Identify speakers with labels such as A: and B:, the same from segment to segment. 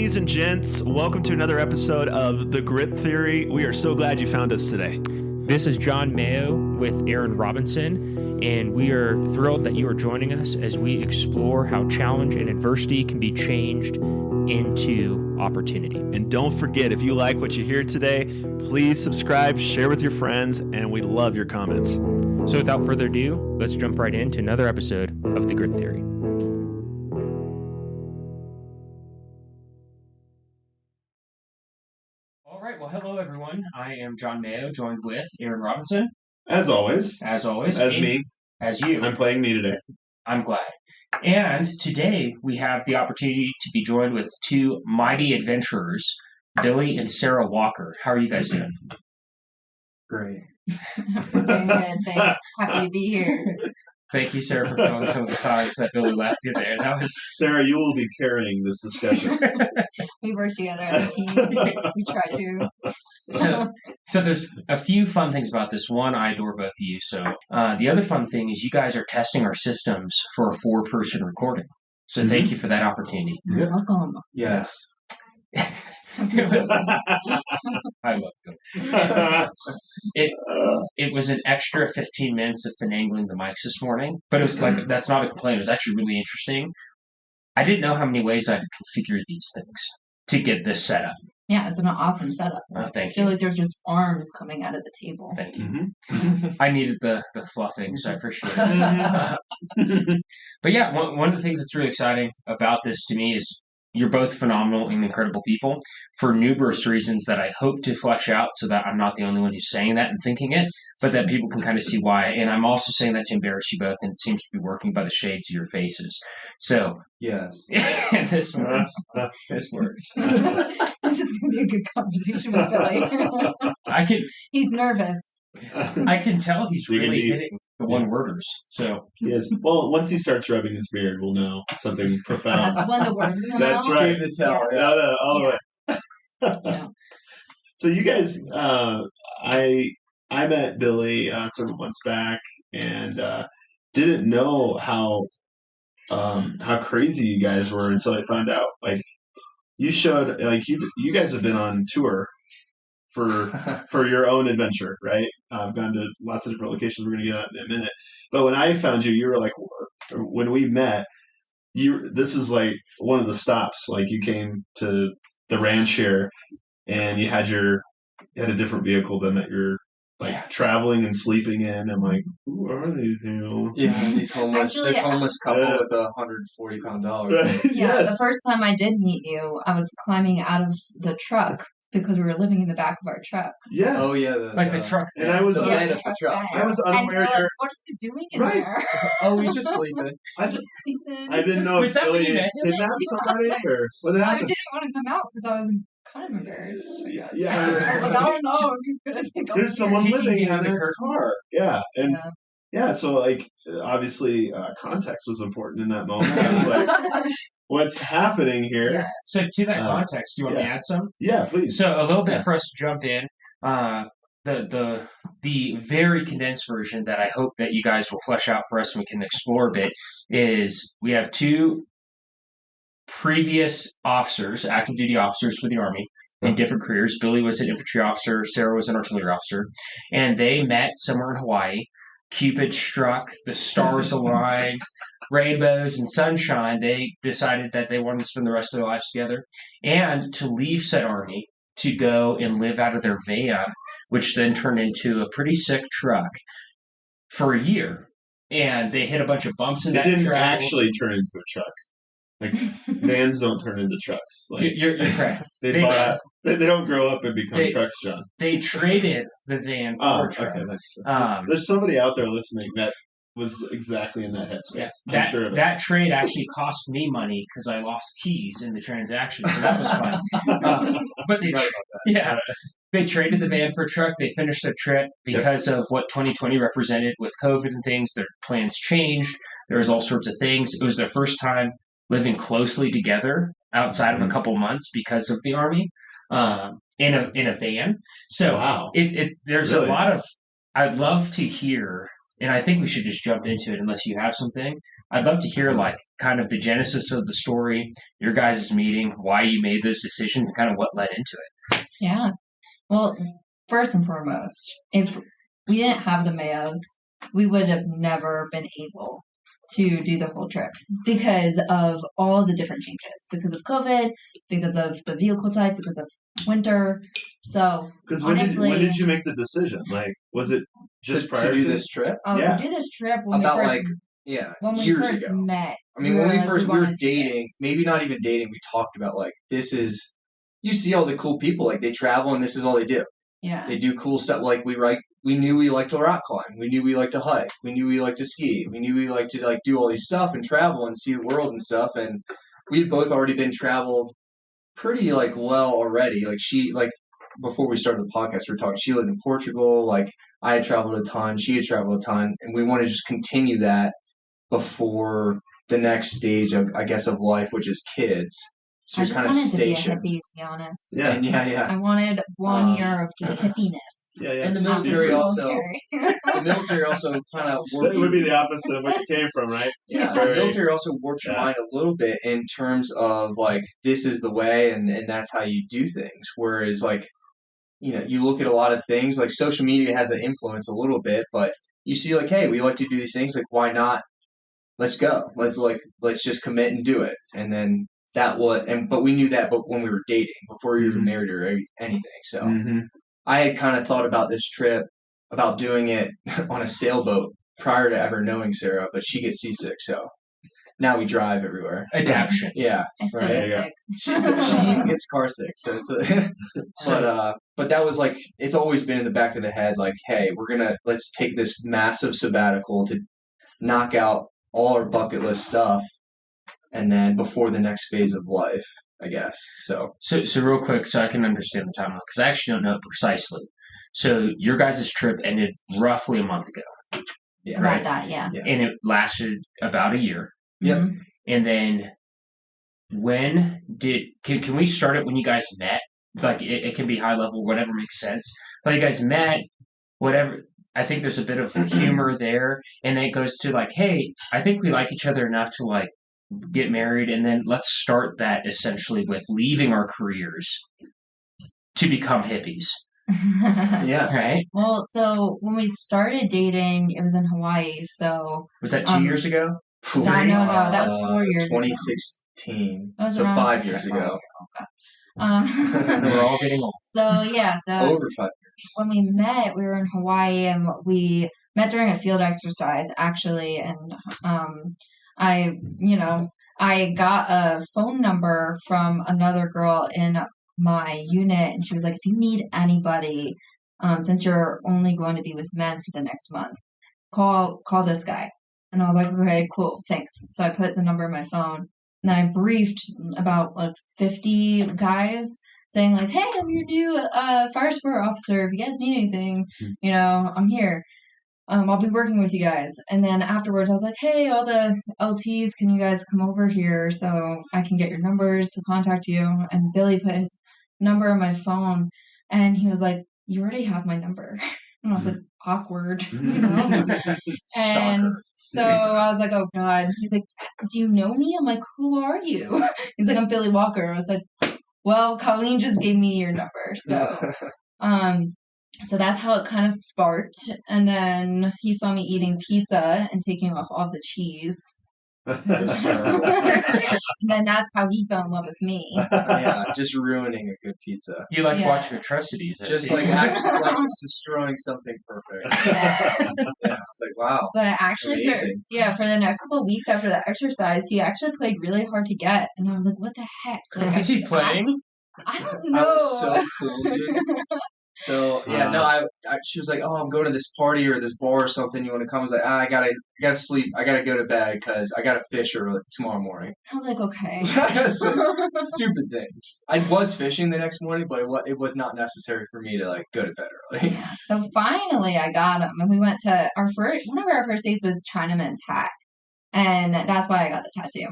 A: ladies and gents. Welcome to another episode of The Grit Theory. We are so glad you found us today.
B: This is John Mayo with Aaron Robinson, and we are thrilled that you are joining us as we explore how challenge and adversity can be changed into opportunity.
A: And don't forget, if you like what you hear today, please subscribe, share with your friends, and we love your comments.
B: So without further ado, let's jump right into another episode of The Grit Theory. All right, well, hello, everyone. I am John Mayo, joined with Aaron Robinson.
A: As always.
B: As always.
A: As me.
B: As you.
A: I'm playing me today.
B: I'm glad. And today we have the opportunity to be joined with two mighty adventurers, Billy and Sara Walker. How are you guys doing?
C: Great.
D: Doing good, thanks. Happy to be here.
B: Thank you, Sara, for filling some of the science that Billy left you there. That was
A: Sara, you will be carrying this discussion.
D: We work together as a team. We try to.
B: So there's a few fun things about this. One, I adore both of you. So the other fun thing is you guys are testing our systems for a 4-person recording. So thank you for that opportunity.
D: You're welcome.
C: Yes.
B: I love it. It was an extra 15 minutes of finagling the mics this morning, but it was like, that's not a complaint. It was actually really interesting. I didn't know how many ways I could configure these things to get this set up.
D: Yeah, it's an awesome setup.
B: Thank
D: I feel like there's just arms coming out of the table.
B: Thank you. I needed the fluffing, so I appreciate it. But yeah, one of the things that's really exciting about this to me is you're both phenomenal and incredible people for numerous reasons that I hope to flesh out so that I'm not the only one who's saying that and thinking it, but that people can kind of see why. And I'm also saying that to embarrass you both, and it seems to be working by the shades of your faces. So,
C: yes.
B: This works. This works.
D: This is going to be a good conversation with Billy. He's nervous.
B: I can tell he's really hitting the one-worders. So
A: Yes. Well, once he starts rubbing his beard, we'll know something profound.
D: That's when the words come
A: That's
D: out.
A: right.
C: Give the tell.
D: Yeah.
A: No, all the way.
D: Yeah.
A: So you guys, I met Billy several months back and didn't know how crazy you guys were until I found out. Like you showed, like you guys have been on tour for your own adventure, right? I've gone to lots of different locations. We're going to get out in a minute. But when I found you, you were like, when we met, this was like one of the stops. Like you came to the ranch here, and you had a different vehicle than that you're like traveling and sleeping in. I'm like, who are these people?
C: Yeah, this homeless couple with a 140-pound dog.
D: Yeah,
A: Yes.
D: The first time I did meet you, I was climbing out of the truck because we were living in the back of our truck.
A: Yeah.
C: Oh yeah,
B: the truck.
A: And I was
C: the
A: unaware-
C: bed of the truck.
A: I was
D: And
A: unaware
D: you're like,
A: you're
D: what are you doing in
A: Right.
D: there?
C: Oh, we just sleeping.
A: I
D: Just sleeping.
A: didn't know
B: Was
A: if
B: that what
A: Billy
B: you
A: had
B: meant?
A: kidnapped somebody or what
D: I
A: happened.
D: didn't want to come out because I was kind of embarrassed. I guess.
A: Yeah.
D: I was like, I don't know if he's gonna think I'm
A: There's someone
B: Peeking
A: living in
B: behind the
A: their
B: curtain.
A: car. Yeah. And
D: Yeah.
A: so like obviously context was important in that moment. I was like, what's happening here?
D: Yeah.
B: So to that context, do you want me to add some?
A: Yeah, please.
B: So a little bit for us to jump in. The very condensed version that I hope that you guys will flesh out for us and we can explore a bit is we have two previous officers, active duty officers for the Army in different careers. Billy was an infantry officer, Sara was an artillery officer, and they met somewhere in Hawaii. Cupid struck, the stars aligned, rainbows and sunshine. They decided that they wanted to spend the rest of their lives together and to leave said Army to go and live out of their van, which then turned into a pretty sick truck for a year. And they hit a bunch of bumps in
A: It
B: that
A: didn't
B: truck.
A: actually turn into a truck. Like vans don't turn into trucks. Like
B: You're correct.
A: they don't grow up and become trucks, John.
B: They traded the van for a truck.
A: Okay. There's somebody out there listening that was exactly in that headspace. I'm sure of it.
B: That trade actually cost me money because I lost keys in the transaction, so that was fun. But they traded the van for a truck. They finished their trip because of what 2020 represented with COVID and things. Their plans changed. There was all sorts of things. It was their first time living closely together outside of a couple months because of the Army in a van. So
A: wow.
B: There's
A: really?
B: a lot of. I'd love to hear and I think we should just jump into it unless you have something. I'd love to hear like kind of the genesis of the story, your guys' meeting, why you made those decisions, and kind of what led into it.
D: Yeah. Well, first and foremost, if we didn't have the Mayos, we would have never been able to do the whole trip because of all the different changes, because of COVID, because of the vehicle type, because of winter. So,
A: Because
D: honestly,
A: when did you make the decision? Like, was it just prior
C: to do this trip?
A: Yeah.
D: to do this trip when
C: About
D: we first
C: like
D: when we
C: years
D: first
C: ago.
D: met.
C: I mean, when we
D: like,
C: were
D: wanted to do
C: dating,
D: this.
C: maybe not even dating, we talked about like this is you see all the cool people, like they travel and this is all they do.
D: Yeah.
C: They do cool stuff. Like we knew we liked to rock climb. We knew we liked to hike. We knew we liked to ski. We knew we liked to like do all these stuff and travel and see the world and stuff. And we'd both already been traveled pretty like well already. Like she like before we started the podcast, we were talking. She lived in Portugal. Like I had traveled a ton. She had traveled a ton, and we want to just continue that before the next stage of I guess of life, which is kids. So
D: I
C: you're
D: just
C: kind of
D: wanted to be a
C: stationed.
D: hippie, to be honest.
A: Yeah.
C: And yeah.
D: I wanted 1 year of just hippiness.
A: Yeah, yeah.
C: And the
D: After
C: military
D: the
C: also.
D: military.
C: The military also kind of
A: That would be the opposite of what you came from, right?
C: Yeah, the
A: Very-
C: military also warps your mind a little bit in terms of like this is the way and that's how you do things. Whereas like, you look at a lot of things like social media has an influence a little bit, but you see like, hey, we like to do these things. Like, why not? Let's go. Let's just commit and do it. And then but we knew that, but when we were dating, before we were married or anything. So
A: Mhm.
C: I had kind of thought about this trip, about doing it on a sailboat prior to ever knowing Sarah, but she gets seasick, so now we drive everywhere.
B: Adaption.
C: Yeah,
D: I still
C: Right,
D: get
A: yeah.
D: sick.
C: she even gets car sick. So it's but that was like it's always been in the back of the head, like, hey, let's take this massive sabbatical to knock out all our bucket list stuff, and then before the next phase of life, I guess. So
B: So real quick, so I can understand the timeline, because I actually don't know precisely. So your guys' trip ended roughly a month ago,
C: yeah,
D: About
B: right?
D: that, yeah.
B: And it lasted about a year.
C: Yep.
D: Mhm.
B: And then can we start it when you guys met? Like it can be high level, whatever makes sense. But you guys met, whatever. I think there's a bit of humor there, and then it goes to like, hey, I think we like each other enough to like get married, and then let's start that essentially with leaving our careers to become hippies,
C: yeah.
B: right?
D: Well, so when we started dating, it was in Hawaii. So
B: Was that 2 years ago?
D: no, that was 4 years ago.
C: 2016.
D: That was
C: So
D: around
C: 5 years ago.
B: We're all getting old.
D: So yeah, so
C: Over 5 years.
D: when we met, we were in Hawaii and we met during a field exercise actually, and I got a phone number from another girl in my unit, and she was like, if you need anybody, since you're only going to be with men for the next month, call this guy. And I was like, okay, cool, thanks. So I put the number in my phone, and I briefed about like 50 guys saying like, hey, I'm your new fire support officer. If you guys need anything, I'm here. I'll be working with you guys. And then afterwards, I was like, hey, all the LTs, can you guys come over here so I can get your numbers to contact you? And Billy put his number on my phone, and he was like, you already have my number. And I was like, awkward, And so I was like, oh God. He's like, do you know me? I'm like, who are you? He's like, I'm Billy Walker. I was like, well, Colleen just gave me your number. So that's how it kind of sparked. And then he saw me eating pizza and taking off all the cheese. And then that's how he fell in love with me.
C: Yeah, just ruining a good pizza.
B: You like
D: Yeah.
B: watching atrocities. I
C: Just
B: see.
C: like actually like just destroying something perfect.
D: Yeah.
C: Yeah, it's like wow.
D: But actually,
C: Amazing.
D: for the next couple of weeks after that exercise, he actually played really hard to get. And I was like, what the heck? Like,
B: Is he playing?
D: I don't
C: That
D: know.
C: was so cool, dude. So yeah, no, I she was like, oh, I'm going to this party or this bar or something. You want to come? I was like, I gotta sleep. I gotta go to bed because I gotta fish early tomorrow morning.
D: I was like, okay.
C: Stupid thing. I was fishing the next morning, but it was not necessary for me to like go to bed early.
D: Yeah. So finally, I got him, and we went to one of our first dates was Chinaman's hat, and that's why I got the tattoo.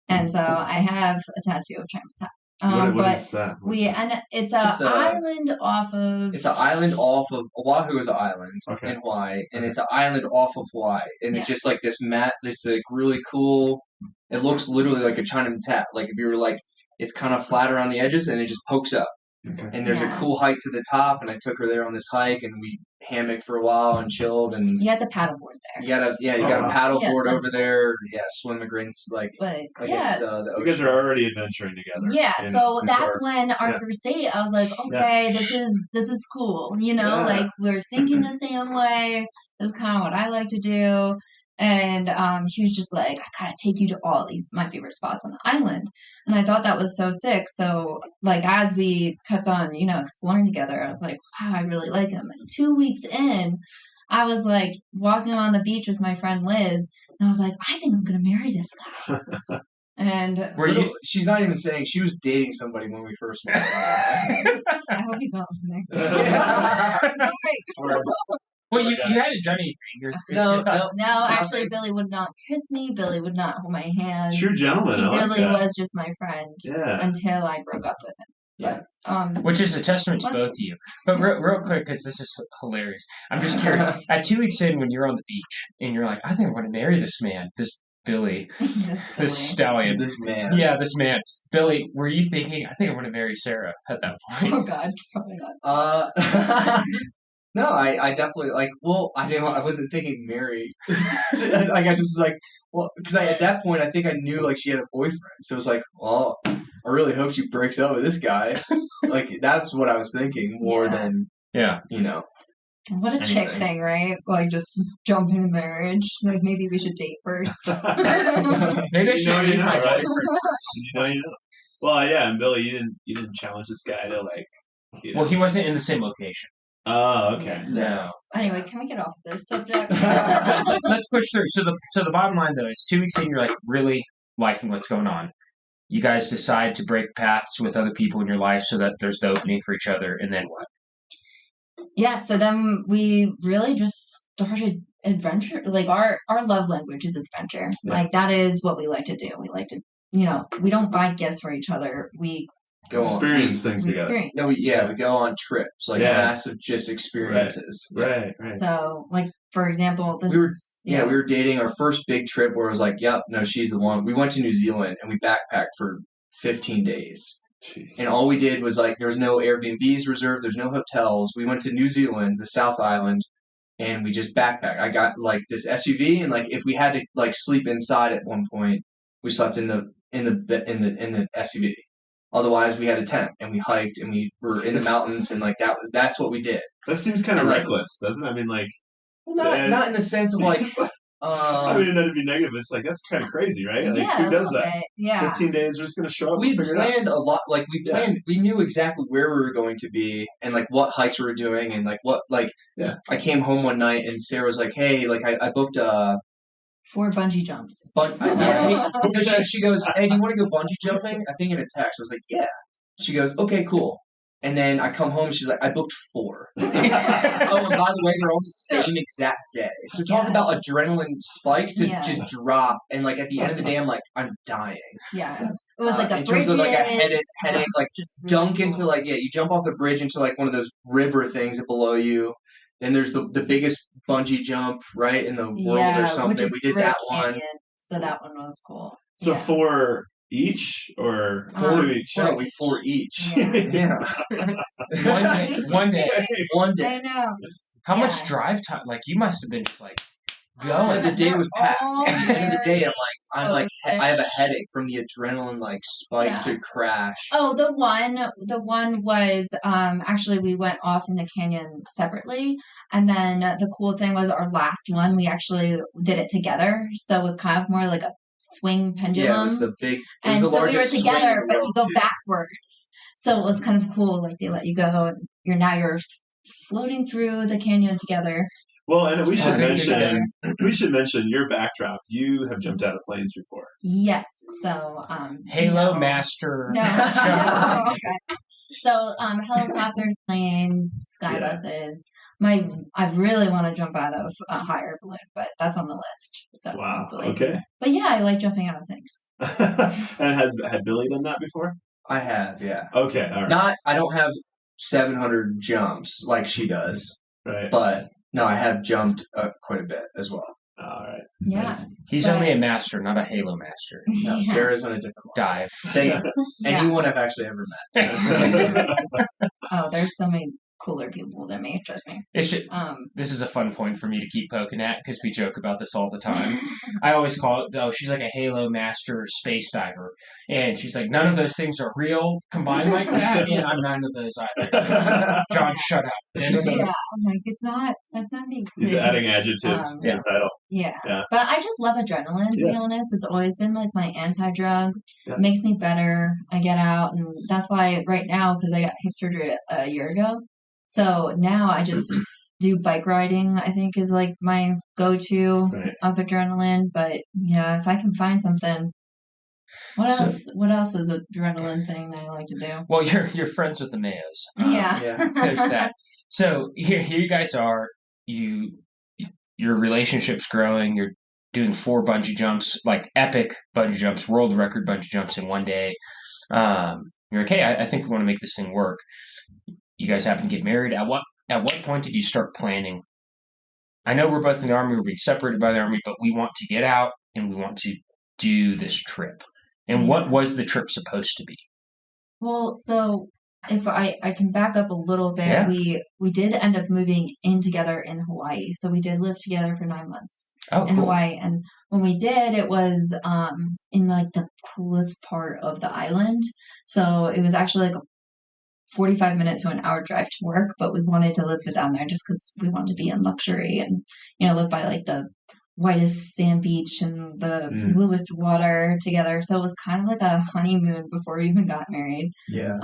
D: And so I have a tattoo of Chinaman's hat.
A: What
D: But
A: is that?
D: it's
C: Just
D: a island off of.
C: It's an island off of Oahu is an island
A: Okay.
C: in Hawaii, and
A: Okay.
C: it's an island off of Hawaii, and it's just like this this like really cool. It looks literally like a Chinaman's hat. Like if you were like, it's kind of flat around the edges, and it just pokes up.
A: Okay.
C: And there's a cool height to the top, and I took her there on this hike, and we hammocked for a while and chilled. And
D: You had to paddleboard there.
C: you got a
A: wow.
C: paddleboard
D: Yeah,
C: over there. Yeah, swim against
D: But
C: against the
A: You
C: ocean.
A: guys are already adventuring together.
D: Yeah, so
A: in
D: that's
A: short.
D: when our first date, I was like, okay, this is cool. Like we're thinking the same way. This is kind of what I like to do. And he was just like, I gotta take you to all my favorite spots on the island. And I thought that was so sick. So like as we kept on, exploring together, I was like, wow, I really like him. And 2 weeks in, I was like walking on the beach with my friend Liz, and I was like, I think I'm gonna marry this guy. And
C: she's not even saying she was dating somebody when we first met.
D: I hope he's not listening.
B: Well, you hadn't done anything.
C: No,
D: actually, Billy would not kiss me. Billy would not hold my hand.
A: True gentleman.
D: He
A: I like
D: really
A: that.
D: was just my friend until I broke up with him. But,
B: which is a testament to both of you. But real quick, because this is hilarious. I'm just curious. At 2 weeks in, when you're on the beach and you're like, I think I want to marry this man, this Billy, this stallion,
C: this man.
B: Yeah, this man. Billy, were you thinking, I think I want to marry Sarah at that point?
D: Oh God, probably not.
C: No, I definitely I wasn't thinking married. Like I just was like, well, because at that point I think I knew like she had a boyfriend, so it was like, well, I really hope she breaks up with this guy. Like that's what I was thinking more than
D: What a chick thing, right? Like just jump into marriage. Like maybe we should date first.
B: Maybe I should meet my boyfriend.
A: Well, yeah, and Billy, you didn't challenge this guy to like.
B: Well, he wasn't in the same location.
A: Oh, okay.
B: No.
D: Anyway, can we get off this subject?
B: Let's push through. So the bottom line though is 2 weeks in, you're like really liking what's going on. You guys decide to break paths with other people in your life so that there's the opening for each other, and then what?
D: Yeah, so then we really just started adventure. Like our love language is adventure.
A: Yeah.
D: Like that is what we like to do. We like to, we don't buy gifts for each other. We
A: experience things together.
D: Experience.
C: No, we go on trips, like massive just experiences.
A: Right.
D: So, like for example, we
C: were dating our first big trip where it was like, yep, no, she's the one. We went to New Zealand and we backpacked for 15 days.
A: Jeez.
C: And all we did was like, there was no Airbnbs reserved, there's no hotels. We went to New Zealand, the South Island, and we just backpacked. I got like this SUV, and like if we had to like sleep inside at one point, we slept in the SUV. Otherwise, we had a tent and we hiked and we were in the mountains, and like that's what we did.
A: That seems kind of reckless, doesn't it? I mean, like,
C: not in the sense of like.
A: I mean, that'd be negative. It's like that's kind of crazy, right? Like, who does that?
D: Yeah.
A: 15 days, we're just gonna show up.
C: We
A: and figure
C: planned
A: it out.
C: a lot. Like we planned, we knew exactly where we were going to be, and like what hikes we were doing, and like what like.
A: Yeah.
C: I came home one night and Sarah was like, "Hey, like I booked
D: 4 bungee jumps."
C: She goes, "Hey, do you want to go bungee jumping?" I think in a text, I was like, "Yeah." She goes, "Okay, cool." And then I come home, she's like, "I booked 4." Oh, and by the way, they're on the same exact day. So talk about adrenaline spike to just drop, and like at the end of the day, I'm like, I'm dying.
D: Yeah, it was like a
C: in terms of like a headache, like
D: just
C: dunk into like you jump off the bridge into like one of those river things below you. Then there's the biggest bungee jump right in the world or something. We did that one.
D: So that one was cool.
A: So 4 each or 2 each?
C: No, 4 each.
D: Yeah.
B: One day.
D: I know.
B: How much drive time? Like you must have been just like going.
C: The day was packed. At the end of the day, I have a headache from the adrenaline like spike to crash.
D: Oh, the one was actually we went off in the canyon separately, and then the cool thing was our last one we actually did it together, so it was kind of more like a swing pendulum.
C: Yeah, it was the big.
D: And so we were together, but you go
A: too.
D: backwards. So it was kind of cool. Like they let you go, and you're floating through the canyon together.
A: Well, and we should mention your backdrop. You have jumped out of planes before.
D: Yes. So
B: Halo Master.
D: No. Okay. So helicopters, planes, sky buses. I really want to jump out of a higher balloon, but that's on the list. So
A: wow.
D: hopefully.
A: Okay.
D: But yeah, I like jumping out of things.
A: And had Billy done that before?
C: I have, yeah.
A: Okay, all right.
C: I don't have 700 jumps like she does,
A: Right.
C: but no, I have jumped quite a bit as well.
A: All right.
D: Yeah.
A: Nice.
B: He's
D: But-
B: only a master, not a Halo master.
C: No,
D: Yeah.
C: Sarah's on a different one.
B: Dive.
C: Thank
D: Yeah.
C: anyone I've actually ever met. So.
D: Oh, there's so many cooler people than me. Trust me.
B: It should, this is a fun point for me to keep poking at because we joke about this all the time. I always call it, she's like a Halo master space diver. And she's like, none of those things are real combined like that. And I'm none of those either. John, shut up.
D: yeah, I'm like, that's not me.
A: He's adding adjectives to the title.
D: Yeah.
A: Yeah.
D: But I just love adrenaline, to be honest. It's always been like my anti-drug.
A: Yeah.
D: It makes me better. I get out, and that's why right now, because I got hip surgery a year ago. So now I just do bike riding, I think is like my go-to of adrenaline. But yeah, if I can find something. What else is a adrenaline thing that I like to do?
B: Well, you're friends with the Mayos.
D: Yeah.
B: There's that. So here you guys are. Your relationship's growing. You're doing 4 bungee jumps, like epic bungee jumps, world record bungee jumps in one day. You're okay. I think we want to make this thing work. You guys happen to get married. At what point did you start planning? I know we're both in the Army. We're being separated by the Army, but we want to get out and we want to do this trip. And what was the trip supposed to be?
D: Well, so if I can back up a little bit,
B: Yeah.
D: we did end up moving in together in Hawaii. So we did live together for 9 months
B: Oh,
D: in
B: cool.
D: Hawaii. And when we did, it was in like the coolest part of the island. So it was actually like a 45-minute to an hour drive to work, but we wanted to live down there just because we wanted to be in luxury and, live by like the whitest sand beach and the bluest water together. So it was kind of like a honeymoon before we even got married.
C: Yeah.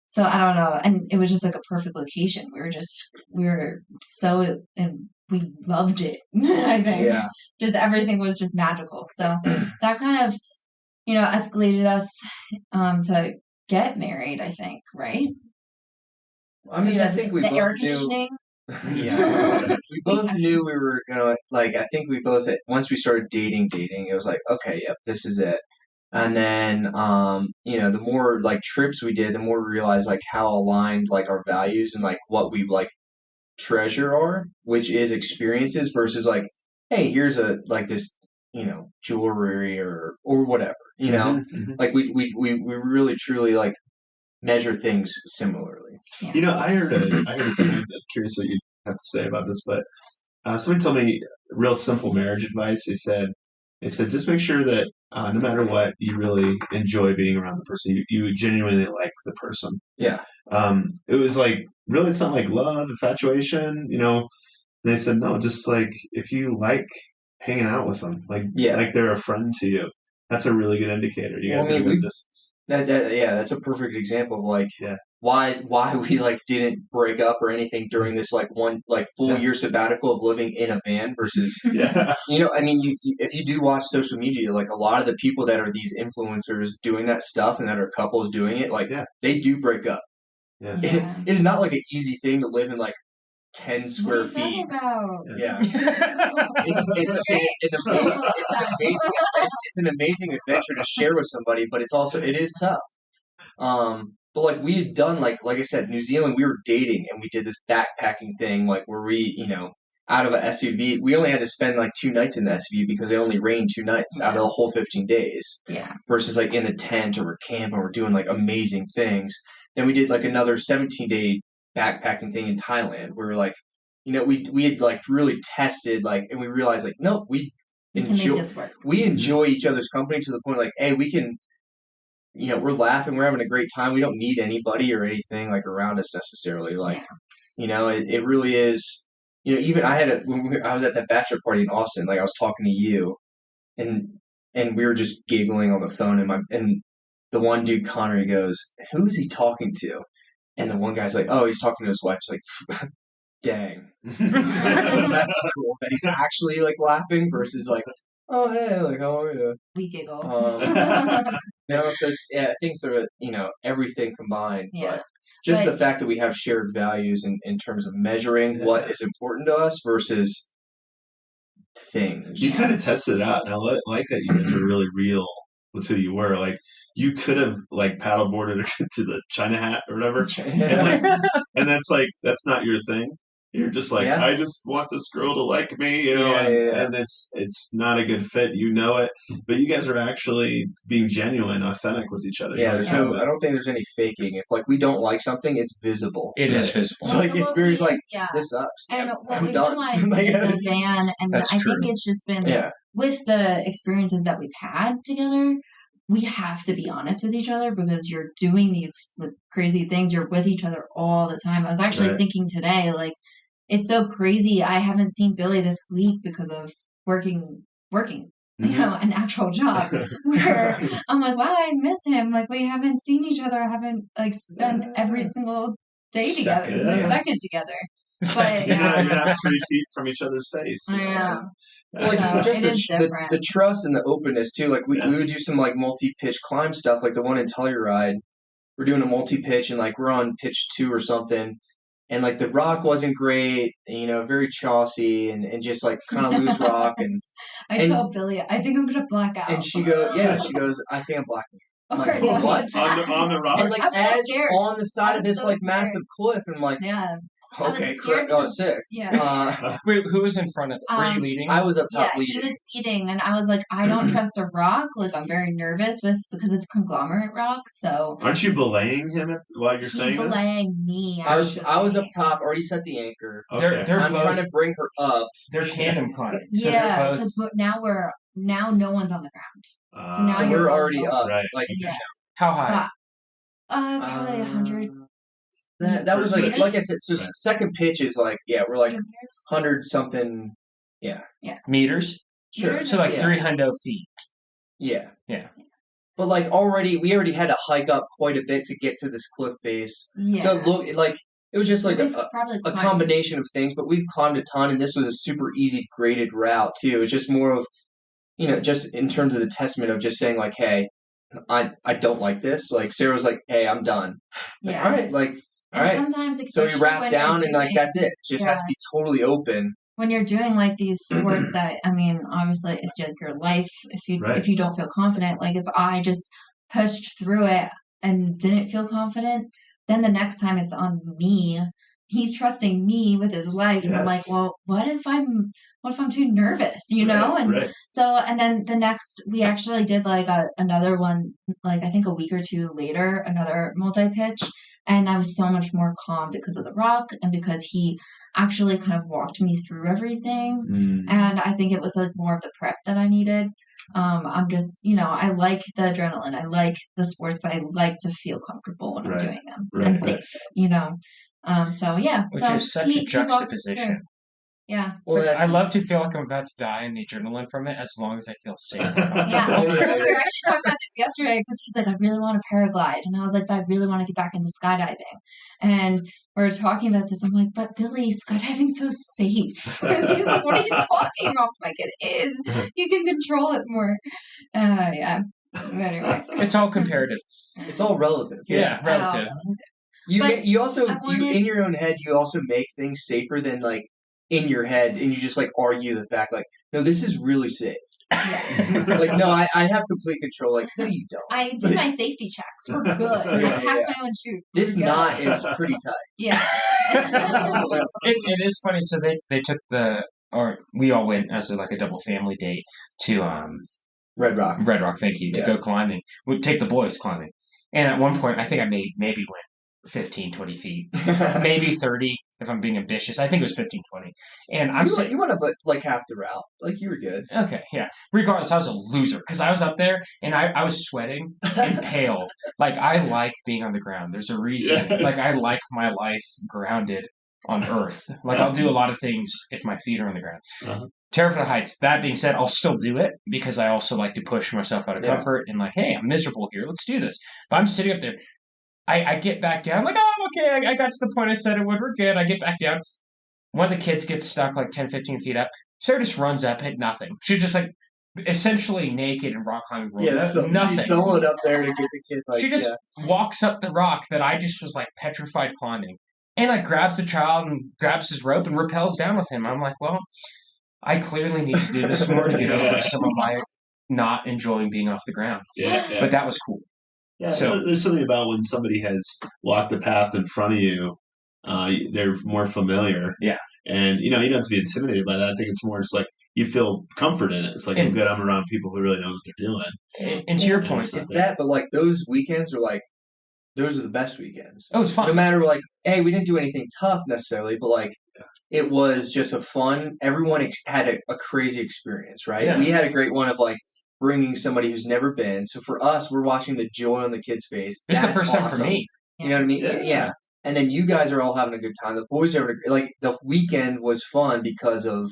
D: So I don't know. And it was just like a perfect location. We were so, and we loved it. I think just everything was just magical. So that kind of, escalated us, to get married, I think, right?
C: I mean, I think we
D: the
C: both
D: air
C: knew.
D: conditioning.
C: Yeah, we both knew we were gonna like. I think we both once we started dating, it was like, okay, yep, this is it. And then, the more like trips we did, the more we realized like how aligned like our values and like what we like treasure are, which is experiences versus like, hey, here's a like this, jewelry or whatever, like we really truly like measure things similarly.
D: Yeah.
A: I heard something. I'm curious what you have to say about this, but somebody told me real simple marriage advice. They said just make sure that no matter what, you really enjoy being around the person. You genuinely like the person.
C: Yeah.
A: It was like really, it's not like love, infatuation. They said no, just like if you like hanging out with them, like they're a friend to you. That's a really good indicator. You guys have a good distance.
C: That's a perfect example of like why we like didn't break up or anything during this like one like full year sabbatical of living in a van versus I mean if you do watch social media, like a lot of the people that are these influencers doing that stuff and that are couples doing it, like they do break up. It is not like an easy thing to live in like 10 square
D: What are you
C: feet.
D: talking about?
C: Yeah. It's an amazing adventure to share with somebody, but it is tough. But like we had done like I said, New Zealand, we were dating and we did this backpacking thing like where we, out of an SUV, we only had to spend like 2 nights in the SUV because it only rained 2 nights out of the whole 15 days.
D: Yeah.
C: Versus like in the tent or we're camping or we're doing like amazing things. Then we did like another 17-day backpacking thing in Thailand where like, we had like really tested like, and we realized like, no, we
D: can make this work.
C: We enjoy each other's company to the point like, hey, we can, we're laughing, we're having a great time. We don't need anybody or anything like around us necessarily. Like, it really is, even when I was at that bachelor party in Austin, like I was talking to you and we were just giggling on the phone and the one dude, Connor, he goes, who is he talking to? And the one guy's like, oh, he's talking to his wife. It's like, dang. That's cool. That he's actually like laughing versus like, oh, hey, like, how are you?
D: We giggle.
C: So it's, things are, everything combined.
D: Yeah.
C: But just the fact that we have shared values in terms of measuring what is important to us versus things.
A: You kind of tested it out, and I like that you guys were really real with who you were. Like, you could have like paddleboarded to the China Hat or whatever, and like, and that's not your thing. You're just like,
C: Yeah.
A: I just want this girl to like me,
C: Yeah, yeah.
A: and it's not a good fit. You know it, but you guys are actually being genuine, authentic with each other. You
C: Yeah,
A: guys
C: there's
A: have
C: no. I don't think there's any faking. If like we don't like something, it's visible.
B: It is
A: Right.
B: visible.
C: So like it's very like
D: yeah.
C: this sucks.
D: And what
C: I'm
D: we've
C: done.
D: realized
C: Like,
D: is the van, and
B: That's
D: I
B: true.
D: think it's just been
C: Yeah.
D: with the experiences that we've had together, we have to be honest with each other because you're doing these like, crazy things. You're with each other all the time. I was actually
A: Right.
D: thinking today, like, it's so crazy. I haven't seen Billy this week because of working,
A: Mhm.
D: an actual job where I'm like, wow, I miss him. Like, we haven't seen each other. I haven't like spent every single day together,
B: Second,
A: yeah.
D: second together. But
A: You're
D: yeah.
A: not 3 feet from each other's face. you know?
D: Yeah.
C: Well, like
D: So
C: just
D: it is
C: the
D: different.
C: the trust and the openness too. Like we would do some like multi-pitch climb stuff, like the one in Telluride. We're doing a multi-pitch and like we're on pitch 2 or something, and like the rock wasn't great, very chossy and just like kind of loose rock
D: I told Billy, I think I'm gonna black out.
C: and she goes, I think I'm blacking. I'm like,
D: no.
C: what?
A: On the rock.
C: And like
D: I'm so
C: as
D: scared.
C: on the side
D: I'm
C: of this
D: so
C: like
D: scared.
C: massive cliff, and I'm like,
D: Yeah. I was
C: okay,
D: scared
C: correct. Oh,
D: because-
C: sick.
D: Yeah.
B: Wait, who was in front of it? Were you leading?
C: I was up top
D: Yeah, he
C: leading.
D: was leading, and I was like, I don't trust a rock. Like, I'm very nervous because it's conglomerate rock. So
A: Aren't you belaying him while you're
D: he's
A: saying this?
D: belaying me.
C: I was up
D: actually.
C: top, already set the anchor.
A: Okay.
B: They're
C: I'm
B: both,
C: trying to bring her up.
B: they're tandem climbing. So
D: Yeah,
B: they're both.
D: because now no one's on the ground. So now
C: So
D: you're
C: we're
D: both
C: already
D: up.
C: up.
A: Right.
C: Like
D: Yeah.
B: How high?
D: Probably 100
C: That was like
D: meters.
C: I said. So
A: Right.
C: second pitch is like we're like
D: meters.
C: 100 something.
B: Meters?
C: Sure.
D: Meters
B: So like
C: Yeah.
B: 300 feet.
C: Yeah.
B: Yeah.
C: But like we already had to hike up quite a bit to get to this cliff face.
D: Yeah.
C: So look, like it was just like
D: We've
C: a
D: probably
C: a
D: climbed-
C: combination of things, but we've climbed a ton, and this was a super easy graded route too. It was just more of, just in terms of the testament of just saying like, hey, I don't like this. Like Sarah was like, hey, I'm done. Like,
D: Yeah.
C: all right, like all
D: And
C: right.
D: sometimes,
C: So we
D: especially
C: wrap
D: when
C: down
D: you're
C: and like
D: doing-
C: that's it. It just has to be totally open.
D: when you're doing like these sports that, I mean, obviously it's like your life.
A: Right.
D: If you don't feel confident, like if I just pushed through it and didn't feel confident, then the next time it's on me. He's trusting me with his life, and I'm like,
A: Yes.
D: well, what if I'm too nervous, know?
A: Right,
D: And
A: right.
D: so, and then the next, we actually did like another one, like I think a week or two later, another multi-pitch, and I was so much more calm because of the rock and because he actually kind of walked me through everything. And I think it was like more of the prep that I needed. I'm just, I like the adrenaline. I like the sports, but I like to feel comfortable when I'm
A: Right,
D: doing them
A: right,
D: and
A: right.
D: safe, So yeah.
B: Which
D: so
B: is such
D: he
B: a
D: walked us
B: juxtaposition.
D: through. Yeah.
C: Well,
B: I love to feel like I'm about to die and the adrenaline from it as long as I feel safe.
D: Yeah.
C: Oh,
D: We
C: yeah,
D: were
C: yeah.
D: actually talking about this yesterday because he's like, I really want to paraglide. And I was like, but I really want to get back into skydiving. And we were talking about this. I'm like, but Billy, skydiving's so safe. And he was like, what are you talking about? I'm like, it is. You can control it more. Yeah. Anyway.
B: It's all comparative.
C: It's all relative.
B: Yeah, relative.
D: But
C: You also
D: I wanted-
C: in your own head you also make things safer than like in your head, and you just like argue the fact like, no, this is really safe.
D: Yeah.
C: Like, no, I have complete control. Like, no, you don't.
D: I did my safety checks. We're good.
C: Yeah,
D: I packed
C: yeah.
D: my own chute.
C: This
D: We're good.
C: knot is pretty tight.
D: Yeah.
B: It is funny. So they took we all went as like a double family date to
C: Red Rock.
B: Red Rock. Thank you, to
C: Yeah.
B: go climbing. We'd take the boys climbing, and at one point I think I maybe went 15, 20 feet, maybe 30 if I'm being ambitious. I think it was 15, 20. And I'm
C: you went up like half the route. Like you were good.
B: okay, yeah. Regardless, I was a loser because I was up there and I was sweating and pale. Like I like being on the ground. There's a reason.
A: Yes.
B: Like I like my life grounded on earth. Like I'll do a lot of things if my feet are on the ground.
A: Uh-huh.
B: Terrified of heights. That being said, I'll still do it because I also like to push myself out of
C: Yeah.
B: comfort and like, hey, I'm miserable here. Let's do this. But I'm sitting up there. I get back down, like, oh, okay, I got to the point I said it would. We're good. I get back down. One of the kids gets stuck like 10, 15 feet up. Sarah just runs up, hit nothing. She's just like essentially naked and rock climbing. Nothing.
C: She's soloed up there to get the kid. Like,
B: She just walks up the rock that I just was like petrified climbing. And like grabs the child and grabs his rope and rappels down with him. I'm like, well, I clearly need to do this more to get over some of my not enjoying being off the ground.
A: Yeah, yeah.
B: But that was cool.
A: Yeah,
B: So
A: there's something about when somebody has walked the path in front of you, they're more familiar.
B: Yeah.
A: And, you don't have to be intimidated by that. I think it's more just like you feel comfort in it. It's like, oh,
B: and,
A: good, I'm around people who really know what they're doing.
B: and to your
A: And
B: point,
A: it's not
C: It's
A: there.
C: that, but like those weekends are like those are the best weekends.
B: oh, it's
C: No
B: fun.
C: matter like, hey, we didn't do anything tough necessarily, but like it was just a fun. Everyone had a crazy experience, right?
B: Yeah.
C: We had a great one of like bringing somebody who's never been. So for us, we're watching the joy on the kid's face.
B: This is the
C: That's
B: first time for
C: awesome.
B: me.
C: You know what I mean?
A: Yeah.
C: Yeah. And then you guys are all having a good time. The boys are like the weekend was fun because of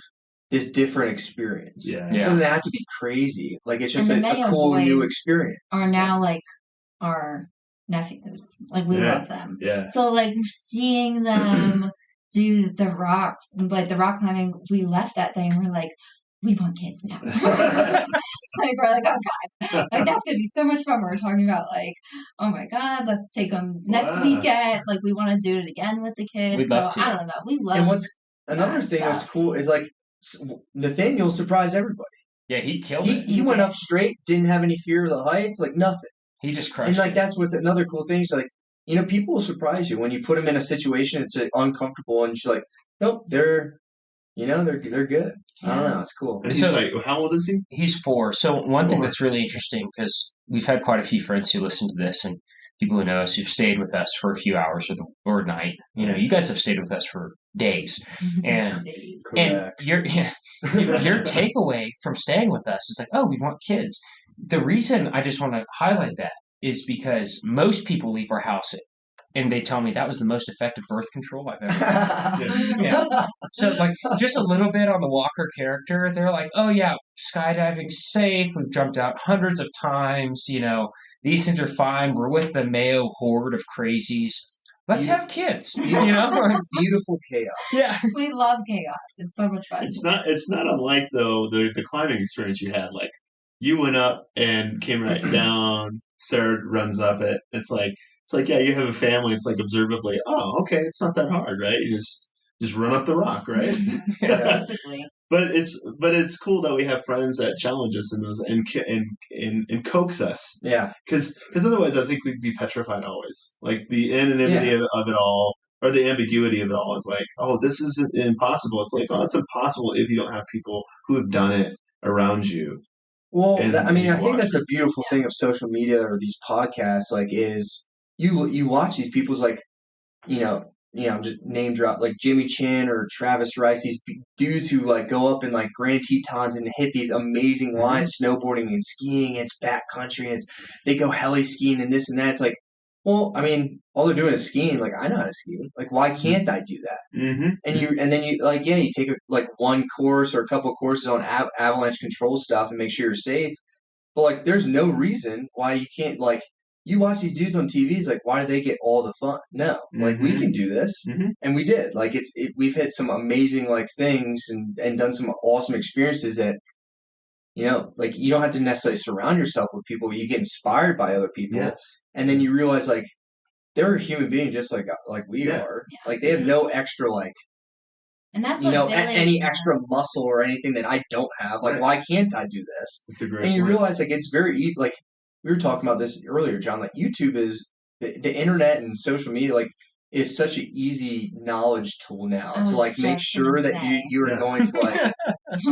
C: this different experience.
A: Yeah.
C: It
B: Yeah.
C: doesn't have to be crazy. Like it's just
D: And the
C: a
D: Mayo
C: cool new
D: boys
C: experience.
D: are now like our nephews. Like we
A: Yeah.
D: love them.
A: Yeah.
D: So like seeing them do the rocks, like the rock climbing, we left that day and we're like, we want kids now. Like we're like, oh god, like that's gonna be so much fun. We're talking about like, oh my god, let's take them next
A: Wow.
D: weekend. Like we want to do it again with the kids.
B: We'd
D: So
B: love to.
D: I don't know. We love.
C: And what's another
D: that
C: thing that's
D: stuff.
C: cool is like Nathaniel surprised everybody.
B: Yeah, he killed
C: He
B: it.
C: he went up straight, didn't have any fear of the heights, like nothing.
B: He just crushed
C: And like
B: it.
C: that's what's another cool thing. It's like people will surprise you when you put them in a situation it's uncomfortable, and she's like, nope, they're they're good. I don't know, it's cool.
A: And he's
B: So-
A: like, how old is he?
B: He's 4. So one thing
A: 4.
B: that's really interesting, because we've had quite a few friends who listen to this and people who know us who've stayed with us for a few hours or night. You guys have stayed with us for days. And
D: Days.
B: and
C: Correct.
B: your takeaway from staying with us is like, oh, we want kids. The reason I just want to highlight that is because most people leave our house and they tell me that was the most effective birth control I've ever. Yeah. So, like, just a little bit on the Walker character. They're like, oh, yeah, skydiving's safe. We've jumped out hundreds of times. These things are fine. We're with the Mayo horde of crazies. Let's have kids.
C: Beautiful chaos.
B: Yeah.
D: We love chaos. It's so much fun.
A: It's not unlike though the climbing experience you had. Like you went up and came right down. Sarah runs up it. It's like yeah, you have a family. It's like observably, oh, okay, it's not that hard, right? You just run up the rock, right?
D: Basically.
A: But it's cool that we have friends that challenge us in those and coax us.
C: Yeah.
A: Because otherwise I think we'd be petrified always. Like the anonymity of it all, or the ambiguity of it all is like, oh, this is impossible. It's like, oh, it's impossible if you don't have people who have done it around you.
C: Well,
A: And
C: I mean, I think
A: watch
C: that's a beautiful thing of social media or these podcasts. Like, is you watch these people's like, just name drop like Jimmy Chin or Travis Rice, these dudes who like go up in like Grand Tetons and hit these amazing lines, snowboarding and skiing. It's backcountry, and they go heli skiing and this and that. It's like, well, I mean, all they're doing is skiing. Like, I know how to ski. Like, why can't I do that?
A: Mm-hmm.
C: And then you like, yeah, you take one course or a couple courses on avalanche control stuff and make sure you're safe. But like, there's no reason why you can't like. You watch these dudes on TV. It's like, why do they get all the fun? No, like we can do this, and we did. Like we've hit some amazing like things and done some awesome experiences that, like you don't have to necessarily surround yourself with people. You get inspired by other people,
A: Yes.
C: and then you realize like they're a human being just like we are.
D: Yeah.
C: Like they have no extra like.
D: And that's what Billy
C: Any extra muscle or anything that I don't have. Like,
A: Right.
C: why can't I do this?
A: It's a great
C: And you
A: point.
C: realize, like, it's very easy. Like, we were talking about this earlier, John. Like, YouTube is the internet and social media, like, is such an easy knowledge tool now
D: I
C: to,
D: was
C: like, make
D: just
C: sure
D: gonna
C: that
D: say.
C: you are
A: Yeah.
C: going to, like,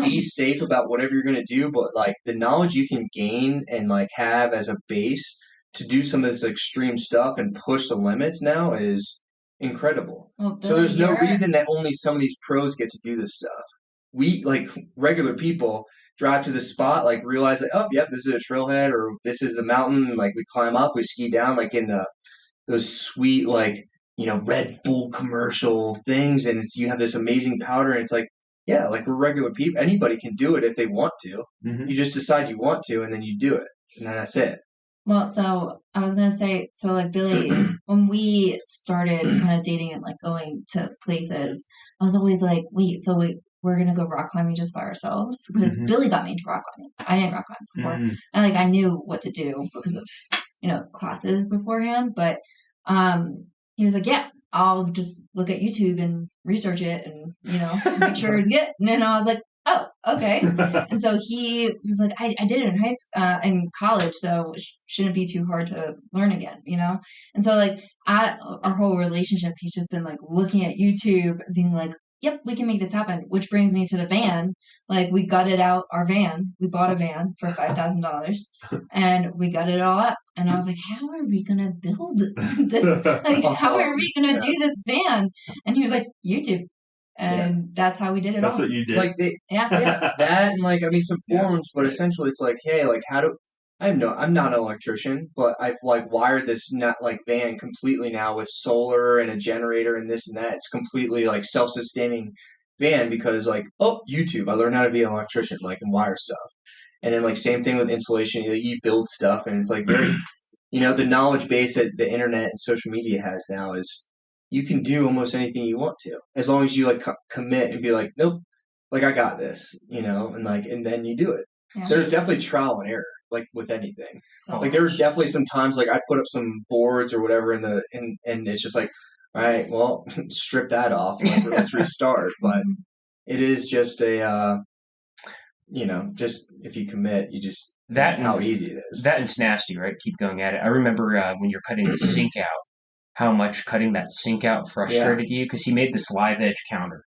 C: be safe about whatever you're going to do. But, like, the knowledge you can gain and, like, have as a base to do some of this extreme stuff and push the limits now is incredible.
D: Well,
C: So
D: Billy,
C: there's no
D: you're-
C: reason that only some of these pros get to do this stuff. We, like regular people, drive to the spot, like realize that, oh, yep, this is a trailhead or this is the mountain. Like we climb up, we ski down, like in those sweet, like, Red Bull commercial things. And you have this amazing powder. And it's like, yeah, like we're regular people. Anybody can do it if they want to.
A: Mhm.
C: You just decide you want to, and then you do it. And then that's it.
D: Well, so I was gonna say, so like Billy, when we started kind of dating and like going to places, I was always like, wait, so we're gonna go rock climbing just by ourselves? Because
A: Mhm.
D: Billy got me into rock climbing. I didn't rock climb before,
A: Mhm.
D: and like I knew what to do because of classes beforehand. But he was like, yeah, I'll just look at YouTube and research it and make sure it's good. And then I was like, oh, okay. And so he was like, I did it in in college, so it shouldn't be too hard to learn again, you know? And so like our whole relationship, he's just been like looking at YouTube and being like, yep, we can make this happen. Which brings me to the van. Like we gutted out our van. We bought a van for $5,000 and we gutted it all up. And I was like, how are we going to build this? Like, how are we going to do this van? And he was like, YouTube. And that's how we did it
A: That's
D: all.
A: what you did.
C: Like
D: Yeah.
C: that and like I mean some
A: Yeah.
C: forms, but essentially it's like, hey, like how do I'm not an electrician, but I've like wired this van completely now with solar and a generator and this and that. It's completely like self-sustaining van because like, oh, YouTube, I learned how to be an electrician, like and wire stuff. And then like same thing with insulation, you build stuff and it's like very the knowledge base that the internet and social media has now is you can do almost anything you want to as long as you like commit and be like, nope, like I got this, and then you do it.
D: Yeah.
C: There's definitely trial and error, like with anything.
D: So
C: Like there's definitely some times like I put up some boards or whatever and it's just like, all right, well, strip that off, like let's restart. But it is just a, just if you commit, you just that's how easy it is.
B: That and tenacity, right? Keep going at it. I remember when you're cutting the sink out, how much cutting that sink out frustrated you because he made this live edge counter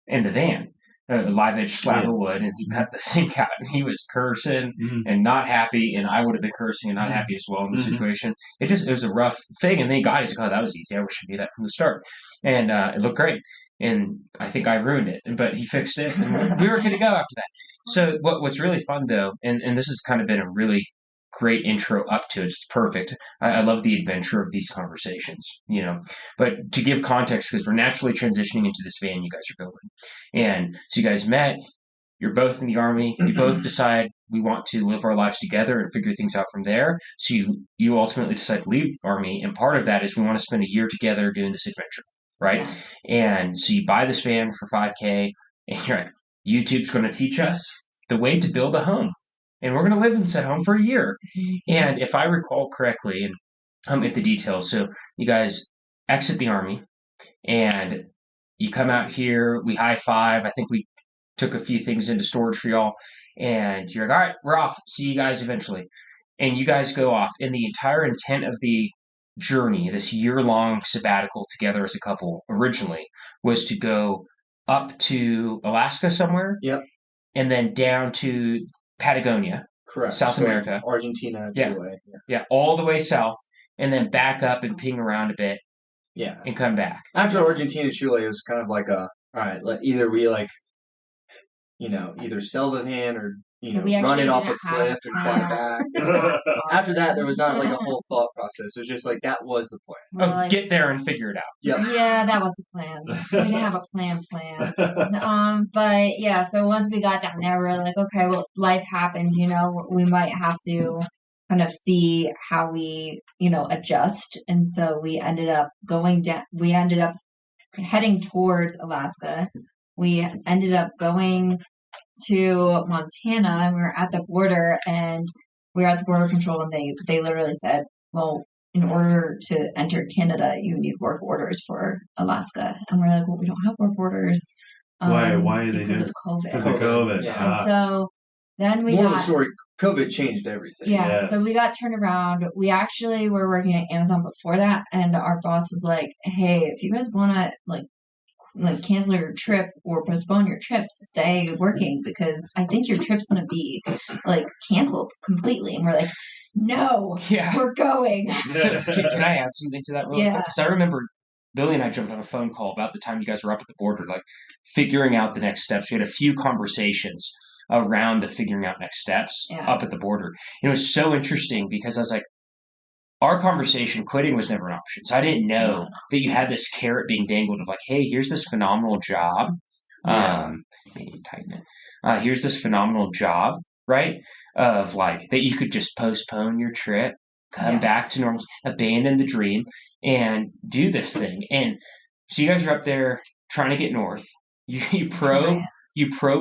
B: in the van, a live edge slab of wood, and he cut the sink out and he was cursing and not happy, and I would have been cursing and not happy as well in the situation. It was a rough thing, and then he got it. He's like, oh, that was easy. I wish I knew that from the start, and it looked great. And I think I ruined it, but he fixed it, and we were good to go after that. So what's really fun though, and this has kind of been a really great intro up to it. It's perfect. I love the adventure of these conversations, But to give context, because we're naturally transitioning into this van you guys are building. And so you guys met, you're both in the Army, you both decide we want to live our lives together and figure things out from there. So you ultimately decide to leave the Army, and part of that is we want to spend a year together doing this adventure, right? Yeah. And so you buy this van for $5,000, and you're like, YouTube's going to teach us the way to build a home. And we're going to live in said home for a year. And if I recall correctly, and I'm at the details, so you guys exit the Army, and you come out here, we high five. I think we took a few things into storage for y'all. And you're like, all right, we're off. See you guys eventually. And you guys go off. And the entire intent of the journey, this year-long sabbatical together as a couple originally, was to go up to Alaska somewhere.
C: Yep.
B: And then down to Patagonia,
C: correct,
B: South America,
C: Argentina, Chile,
B: yeah, all the way south, and then back up and ping around a bit, and come back.
C: After Argentina, Chile, it was kind of like all right, either we either sell the van or run it off a cliff and fly back. After that, there was not like a whole thought process. It was just like that was the plan.
B: Get there and figure it out.
C: Yep.
D: Yeah, that was the plan. We didn't have a plan. But yeah, so once we got down there, we were like, okay, well, life happens. We might have to kind of see how we, adjust. And so we ended up going down. We ended up heading towards Alaska. We ended up going to Montana, and we were at the border, and we were at the border control, and they literally said, well, in order to enter Canada, you need work orders for Alaska. And we're like, well, we don't have work orders.
A: Why are they
D: because
A: doing?
D: of COVID.
A: Because of COVID.
D: Yeah. And so then we got...
C: story, COVID changed everything.
D: Yeah, yes. So we got turned around. We actually were working at Amazon before that, and our boss was like, hey, if you guys want to, like cancel your trip or postpone your trip, stay working, because I think your trip's going to be canceled completely. And we're like, no, we're going.
B: So, can I add something to that real quick? Because I remember Billy and I jumped on a phone call about the time you guys were up at the border, figuring out the next steps. We had a few conversations around the figuring out next steps up at the border. And it was so interesting because I was like, our conversation, quitting was never an option. So I didn't know that you had this carrot being dangled of hey, here's this phenomenal job. Tighten it. Here's this phenomenal job, right? Of that you could just postpone your trip, come back to normal, abandon the dream, and do this thing. And so you guys are up there trying to get north. You probe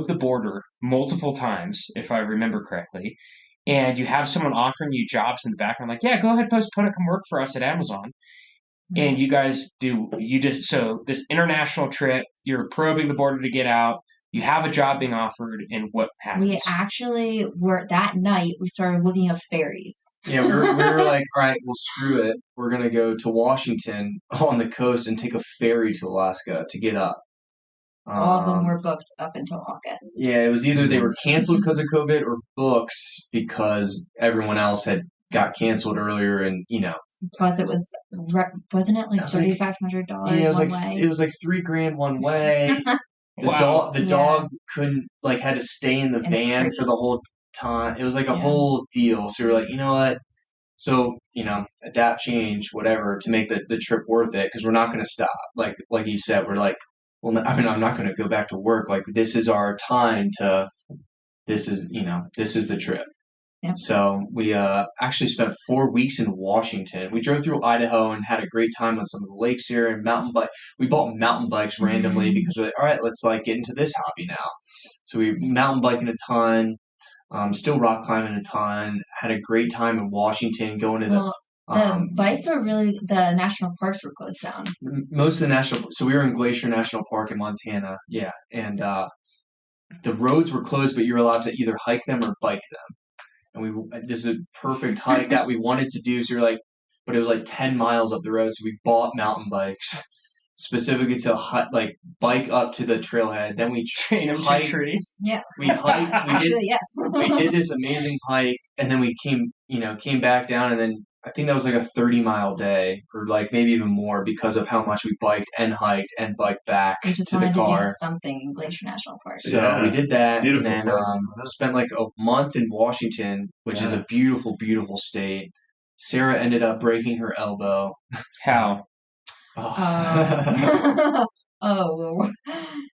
B: the border multiple times, if I remember correctly. And you have someone offering you jobs in the background, yeah, go ahead, postpone it, come work for us at Amazon. And you guys so this international trip, you're probing the border to get out. You have a job being offered, and what happens?
D: We actually were that night. We started looking at ferries.
C: Yeah, we were like, all right, well, screw it. We're gonna go to Washington on the coast and take a ferry to Alaska to get up.
D: All of them were booked up until August.
C: Yeah, it was either they were canceled because of COVID or booked because everyone else had got canceled earlier, and
D: Plus, it was wasn't it like
C: It was like-
D: $3,500
C: yeah, it was
D: one
C: like
D: way?
C: it was like $3,000 one way.
B: Wow.
C: The dog couldn't had to stay in the
D: In the
C: van
D: crate.
C: for the whole time. It was like a
D: Yeah.
C: whole deal. So we were like, you know what? So adapt, change, whatever to make the trip worth it because we're not going to stop. Like you said, we're like, well, I mean, I'm not going to go back to work. Like this is our time to. This is the trip.
D: Yep.
C: So we actually spent 4 weeks in Washington. We drove through Idaho and had a great time on some of the lakes here and mountain bike. We bought mountain bikes randomly because we're like, all right, let's get into this hobby now. So we mountain biking a ton, still rock climbing a ton. Had a great time in Washington, going to
D: the bikes were really the national parks were closed down.
C: most of the national. So we were in Glacier National Park in Montana, yeah, and the roads were closed, but you were allowed to either hike them or bike them. And this is a perfect hike that we wanted to do. So you're like, but it was like 10 miles up the road. So we bought mountain bikes specifically to bike up to the trailhead. Then we
B: Chain them to a
C: hiked.
B: tree.
D: Yeah.
C: We hiked.
D: Actually, yes.
C: We did this amazing hike, and then we came back down, and then I think that was like a 30-mile day, or like maybe even more, because of how much we biked and hiked and biked back
D: We just
C: to the
D: wanted to do
C: car.
D: something in Glacier National Park.
C: So
A: Yeah.
C: we did that,
A: Beautiful
C: and then
A: place.
C: spent like a month in Washington, which is
A: Yeah.
C: a beautiful, beautiful state. Sarah ended up breaking her elbow.
B: How?
C: Oh.
D: Oh,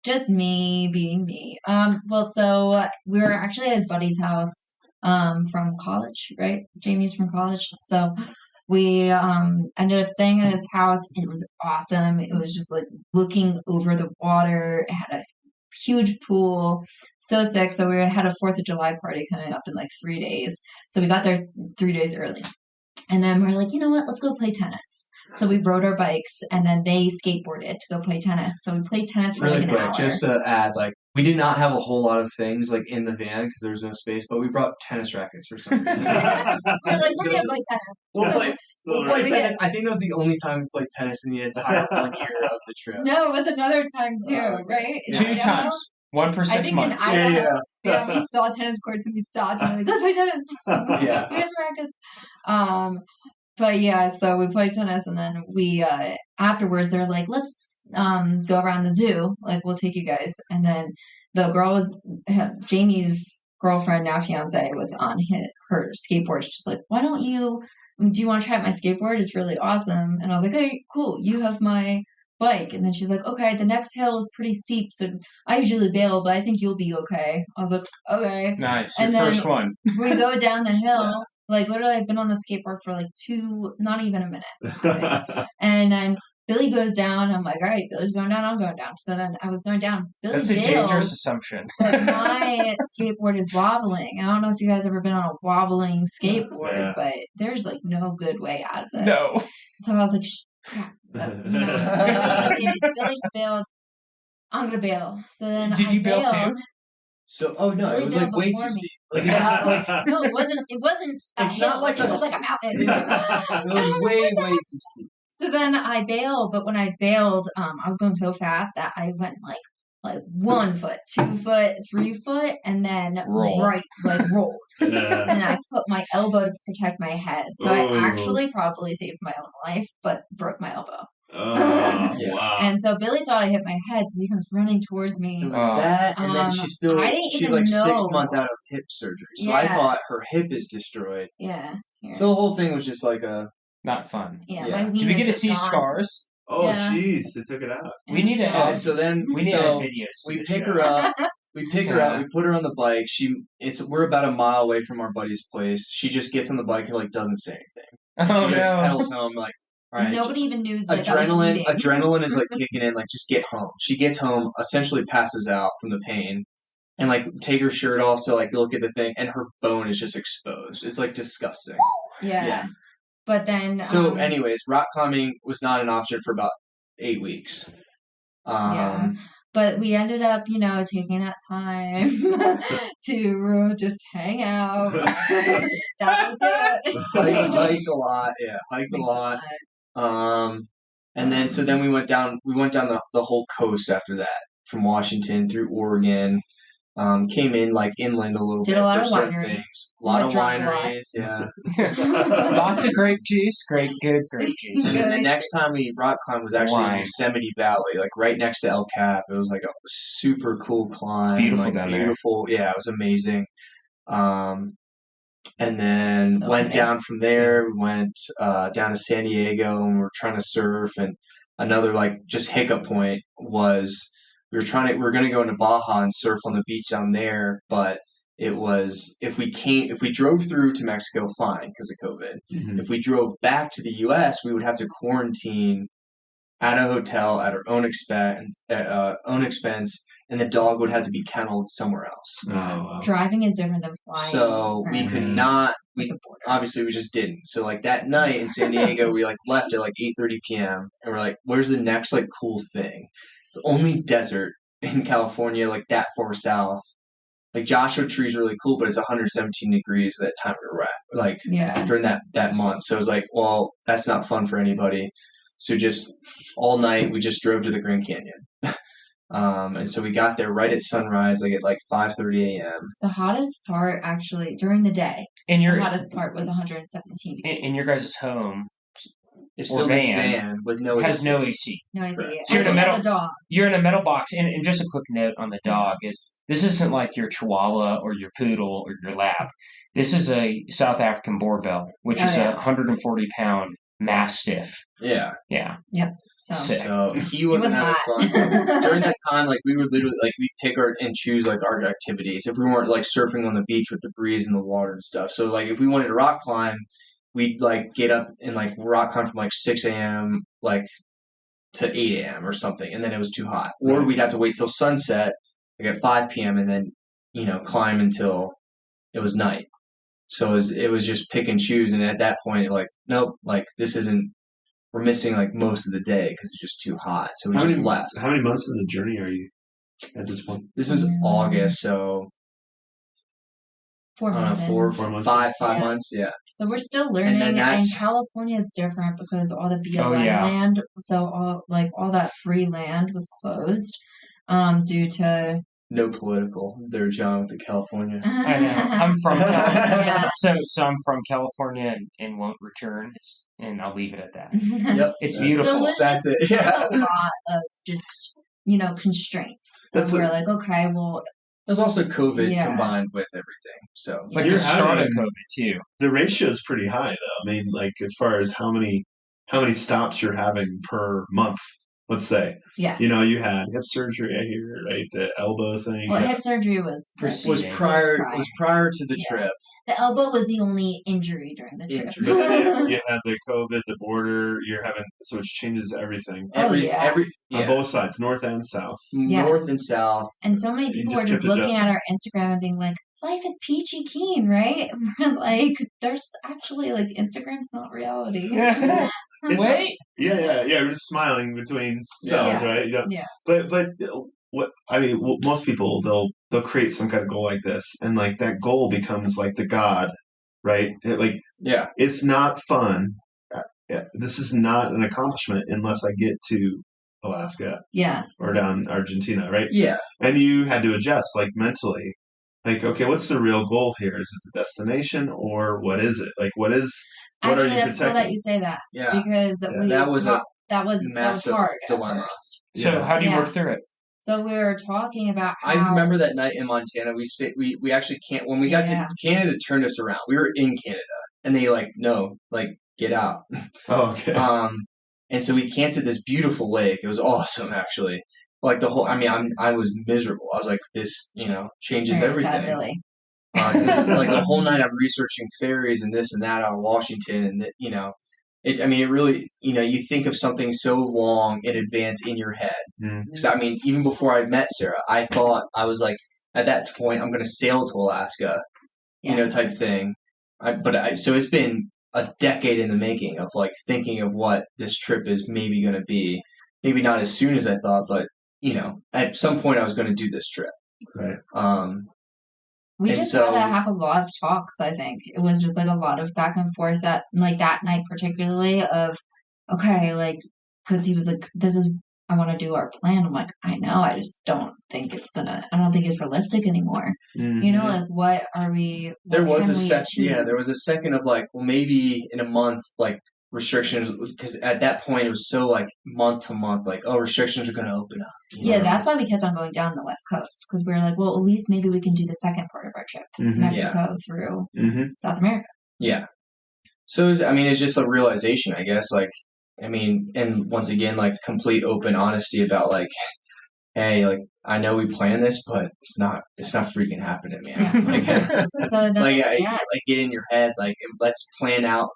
D: just me being me. Well, so we were actually at his buddy's house, from college, right? Jamie's from college. So we, ended up staying at his house. It was awesome. It was just like looking over the water. It had a huge pool. So sick. So we had a 4th of July party coming up in like 3 days. So we got there 3 days early. And then we're like, you know what? Let's go play tennis. So we rode our bikes, and then they skateboarded to go play tennis. So we played tennis for
C: Really
D: like an
C: quick,
D: hour.
C: just to add, we did not have a whole lot of things in the van because there was no space, but we brought tennis rackets for some reason.
D: We're like, we're gonna play tennis.
C: We'll play
D: We
C: tennis.
D: did.
C: I think that was the only time we played tennis in the entire 1 year of the trip.
D: No, it was another time too, right? In
B: 2
D: Idaho?
B: times. One for
D: I
B: 6
D: think
B: months.
D: in Idaho, we saw tennis courts and we stopped and we're like, let's play tennis.
C: Yeah.
D: We have rackets. But yeah, so we played tennis, and then we afterwards they're like, let's go around the zoo. Like, we'll take you guys. And then the girl was Jamie's girlfriend, now fiance, was on her skateboard. She's like, why don't you? Do you want to try out my skateboard? It's really awesome. And I was like, hey, cool. You have my bike. And then she's like, okay, the next hill is pretty steep, so I usually bail, but I think you'll be okay. I was like, okay.
B: Nice.
D: And
B: Your
D: then-
B: first one.
D: We go down the hill. Like, literally, I've been on the skateboard for like not even a minute. And then Billy goes down. I'm like, all right, Billy's going down. I'm going down. So then I was going down. Billy
B: That's a
D: bailed,
B: dangerous assumption.
D: but my skateboard is wobbling. I don't know if you guys ever been on a wobbling skateboard,
A: Yeah.
D: but there's like no good way out of this.
B: No.
D: So I was like, crap. Billy just bailed. I'm gonna bail. So then
B: Did
D: I
B: you bail
D: bailed.
B: too?
C: So, oh no,
D: Really
C: it was
D: down
C: way
D: before
C: too
D: me.
C: steep. It's not
D: No, it wasn't. It wasn't. A
C: It's
D: hill.
C: not like
D: it
C: a
D: was like a mountain.
C: it was way too steep.
D: So then I bailed, but when I bailed, I was going so fast that I went like 1 foot, 2 foot, 3 foot, and then
B: Roll.
D: rolled.
A: Yeah.
D: And I put my elbow to protect my head. So
A: Ooh.
D: I actually probably saved my own life, but broke my elbow.
A: Oh,
C: Yeah.
A: wow.
D: And so Billy thought I hit my head, so he comes running towards me.
C: It was that, and then
D: I
C: she's
D: didn't
C: she's
D: even
C: like 6
D: know.
C: months out of hip surgery. So I
D: Yeah.
C: thought her hip is destroyed.
D: Yeah. Here.
C: So the whole thing was just like a.
B: Not fun.
D: yeah,
C: yeah.
D: my
B: Do we
D: weenus
B: get to
D: is
B: see
D: gone.
B: scars?
A: Oh,
D: Yeah.
A: jeez, they took it out.
B: We need to
D: And
B: add-
C: So then
B: We need to add
C: so
B: videos. to
C: we
B: the
C: pick
B: show.
C: her up. We pick her
B: Yeah.
C: up. We put her on the bike. We're about a mile away from our buddy's place. She just gets on the bike and doesn't say anything.
B: Oh
C: She just
B: no.
C: pedals home all right.
D: Nobody even knew. Like, I was
C: Adrenaline
D: bleeding.
C: adrenaline is kicking in, just get home. She gets home, essentially passes out from the pain, and take her shirt off to look at the thing, and her bone is just exposed. It's disgusting.
D: Yeah.
C: Yeah.
D: But then.
C: So anyways, rock climbing was not an option for about 8 weeks.
D: Yeah. But we ended up, taking that time to just hang out. That was it.
C: Hiked a lot. Yeah, hiked a lot. And then so then we went down the whole coast after that, from Washington through Oregon. Came in like inland a little
D: Did
C: bit
D: a lot
C: for
D: of
C: certain
D: wineries.
C: things. A lot of
D: Drank a lot.
C: wineries, yeah.
B: Lots of grape juice. Good grape juice.
C: And then the
D: Good.
C: next time we rock climbed was actually in
B: Wine.
C: Yosemite Valley, like right next to El Cap. It was like a super cool climb.
B: It's beautiful
C: like,
B: down there.
C: beautiful. Yeah, it was amazing. And then
D: So
C: went
D: pretty.
C: down from there. We went down to San Diego, and we were trying to surf. And another like just hiccup point was we were going to go into Baja and surf on the beach down there, but it was if we drove through to Mexico, fine because of COVID.
A: Mhm.
C: If we drove back to the U.S., we would have to quarantine at a hotel at our own expense, and the dog would have to be kenneled somewhere else.
A: Oh, wow.
D: Driving is different than flying.
C: So we could
B: Mhm.
C: not.
D: With
C: We
D: the border.
C: obviously we just didn't. So like that night in San Diego, we like left at like 8:30 p.m. and we're like, "Where's the next like cool thing?" It's only desert in California, like that far south. Like Joshua Tree's really cool, but it's 117 degrees at that time we were at, like
D: Yeah.
C: during that month. So it was like, well, that's not fun for anybody. So just all night we just drove to the Grand Canyon. And so we got there right at sunrise, like at like 5:30 a.m.
D: The hottest part, actually, during the day,
B: In
D: the
B: your
D: hottest part was 117 degrees.
B: in your guys' home,
C: It's
B: Or
C: still this
B: van
C: van with no
B: has
C: AC.
B: no AC.
D: Noisy.
C: Correct.
B: So you're in
D: And
B: a
D: we had
B: metal-
D: a dog.
B: You're in a metal box, and just a quick note on the dog is this isn't like your Chihuahua or your Poodle or your Lab. This is a South African Borbell, which
D: Oh,
B: is
D: yeah.
B: a 140-pound Mastiff.
C: Yeah.
B: Yeah,
D: So
B: Sick.
C: So he
D: it
C: wasn't
D: was
C: having
D: hot.
C: fun. During that time, like we would literally like we'd pick and choose like our activities. If we weren't like surfing on the beach with the breeze and the water and stuff. So like if we wanted to rock climb, we'd like get up and like rock climb from like 6 a.m. like to 8 a.m. or something, and then it was too hot. Or we'd have to wait till sunset, like at 5 p.m. and then climb until it was night. So it was just pick and choose, and at that point, like nope, like this isn't. We're missing like most of the day because it's just too hot. So we
A: How
C: just
A: many,
C: left.
A: how many months in the journey are you at this point?
C: This is August, so
D: 4
C: I don't know,
D: months in.
A: 4 months.
C: five
D: Yeah.
C: months, yeah.
D: So we're still learning, and
C: that's-
D: California is different because all the BLM
B: Oh, yeah.
D: land, so all that free land was closed, due to.
C: No political. They're John with the California.
B: I know. I'm from California,
D: Yeah.
B: so I'm from California and won't return. And I'll leave it at that.
C: Yep.
B: It's
C: That's-
B: beautiful.
D: So there's
C: That's it.
D: there's
C: Yeah.
D: a lot of just constraints.
A: That's
D: We're like, okay, well,
C: There's also COVID
D: Yeah.
C: combined with everything. So
B: Like
A: You're
B: the start of
A: having-
B: COVID too.
A: The ratio is pretty high, though. I mean, like as far as how many stops you're having per month. Let's say,
D: yeah.
A: you had hip surgery. I hear, right? The elbow thing.
D: Well, hip surgery was
B: Proceed.
C: was prior to the
D: Yeah.
C: trip.
D: the elbow was the only injury during the trip.
C: Injury.
A: But then you had the COVID, the border. You're having so it changes everything
D: Oh, yeah.
A: on both sides, north and south.
D: Yeah.
C: North and south.
D: And so many people
A: just
D: were just
A: kept
D: looking at
A: adjusting.
D: our Instagram and being like, life is peachy keen, right? And we're like, there's actually, like, Instagram's not reality.
A: It's-
B: Wait,
A: Yeah. We're just smiling between selves,
D: Yeah.
A: right?
D: Yeah.
A: But what I mean, most people they'll create some kind of goal like this, and like that goal becomes like the god, right?
C: Yeah.
A: It's not fun. This is not an accomplishment unless I get to Alaska
D: Yeah.
A: or down Argentina, right?
C: Yeah.
A: And you had to adjust, like mentally, like okay, what's the real goal here? Is it the destination or what is it? Like what are
D: Actually,
A: you
D: that's cool that
A: protecting?
D: you say that.
C: Yeah.
D: Because
A: Yeah.
C: That was a
D: that was
C: massive
D: hard
C: dilemma.
D: at first.
B: so
A: Yeah.
B: how do you
D: Yeah.
B: work through it?
D: So we were talking about how
C: I remember that night in Montana. We actually can't. When we got
D: Yeah.
C: to Canada, turned us around. We were in Canada, and they like no, like get out.
A: Oh, okay.
C: And so we camped at this beautiful lake. It was awesome, actually. Like the whole. I mean, I was miserable. I was like, this, changes
D: very
C: everything.
D: sad Billy.
C: 'Cause, like the whole night, I'm researching ferries and this and that out of Washington, and it. I mean, it really. You think of something so long in advance in your head.
A: Mm.
C: Because I mean, even before I met Sarah, I thought I was like, at that point, I'm going to sail to Alaska,
D: Yeah.
C: type thing. So it's been a decade in the making of like thinking of what this trip is maybe going to be. Maybe not as soon as I thought, but at some point I was going to do this trip.
A: Right.
D: We
C: And
D: just
C: so-
D: had to have a lot of talks, I think. It was just like a lot of back and forth that night particularly of, okay, like, because he was like, I want to do our plan. I'm like, I know, I just don't think I don't think it's realistic anymore.
A: Mhm.
D: Like, what are we,
C: There
D: what
C: was
D: can
C: a
D: we
C: second,
D: achieve?
C: there was a second of like, well, maybe in a month, like restrictions, because at that point it was so like month to month, like, oh, restrictions are going to open up.
D: Yeah, that's why we kept on going down the West Coast, because we were like, well, at least maybe we can do the second part of our trip,
A: Mhm.
D: Mexico through
A: Mhm.
D: South America.
C: Yeah. So, it's just a realization, I guess. Like, and once again, like complete open honesty about like, hey, like I know we planned this, but it's not freaking happening, man.
D: Yeah.
C: Like,
D: So then,
C: like,
D: yeah,
C: like get in your head, like let's plan out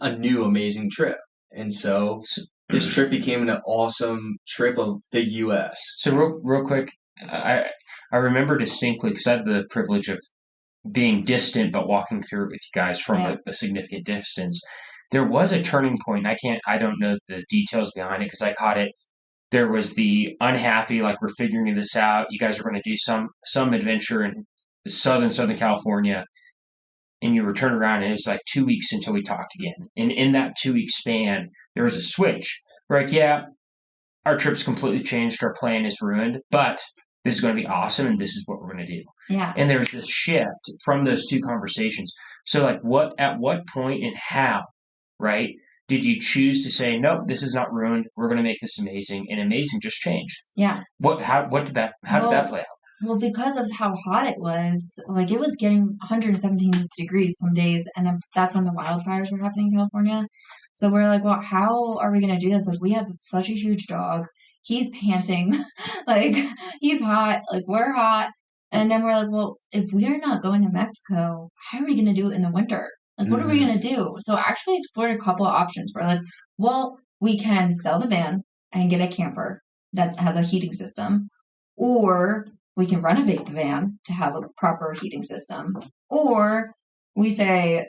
C: a new amazing trip. And so this trip became an awesome trip of the U.S.
B: So real quick, I remember distinctly because I had the privilege of being distant but walking through it with you guys from
D: Yeah.
B: a significant distance. There was a turning point. I don't know the details behind it because I caught it. There was the unhappy, like we're figuring this out. You guys are going to do some adventure in Southern California, and you return around, and it's like 2 weeks until we talked again. And in that 2 week span, there was a switch. We're like, yeah, our trip's completely changed. Our plan is ruined, but this is going to be awesome, and this is what we're going to do.
D: yeah.
B: And there's this shift from those two conversations. So, like, at what point and how, right, did you choose to say, nope, this is not ruined. We're going to make this amazing, and amazing just changed.
D: Yeah.
B: How did that play out?
D: Well, because of how hot it was, like it was getting 117 degrees some days, and then that's when the wildfires were happening in California. So we're like, well, how are we going to do this? Like, we have such a huge dog. He's panting, like he's hot, like we're hot. And then we're like, well, if we are not going to Mexico, how are we going to do it in the winter? Like, what are we going to do? So I actually explored a couple of options. We're like, well, we can sell the van and get a camper that has a heating system, or we can renovate the van to have a proper heating system, or we say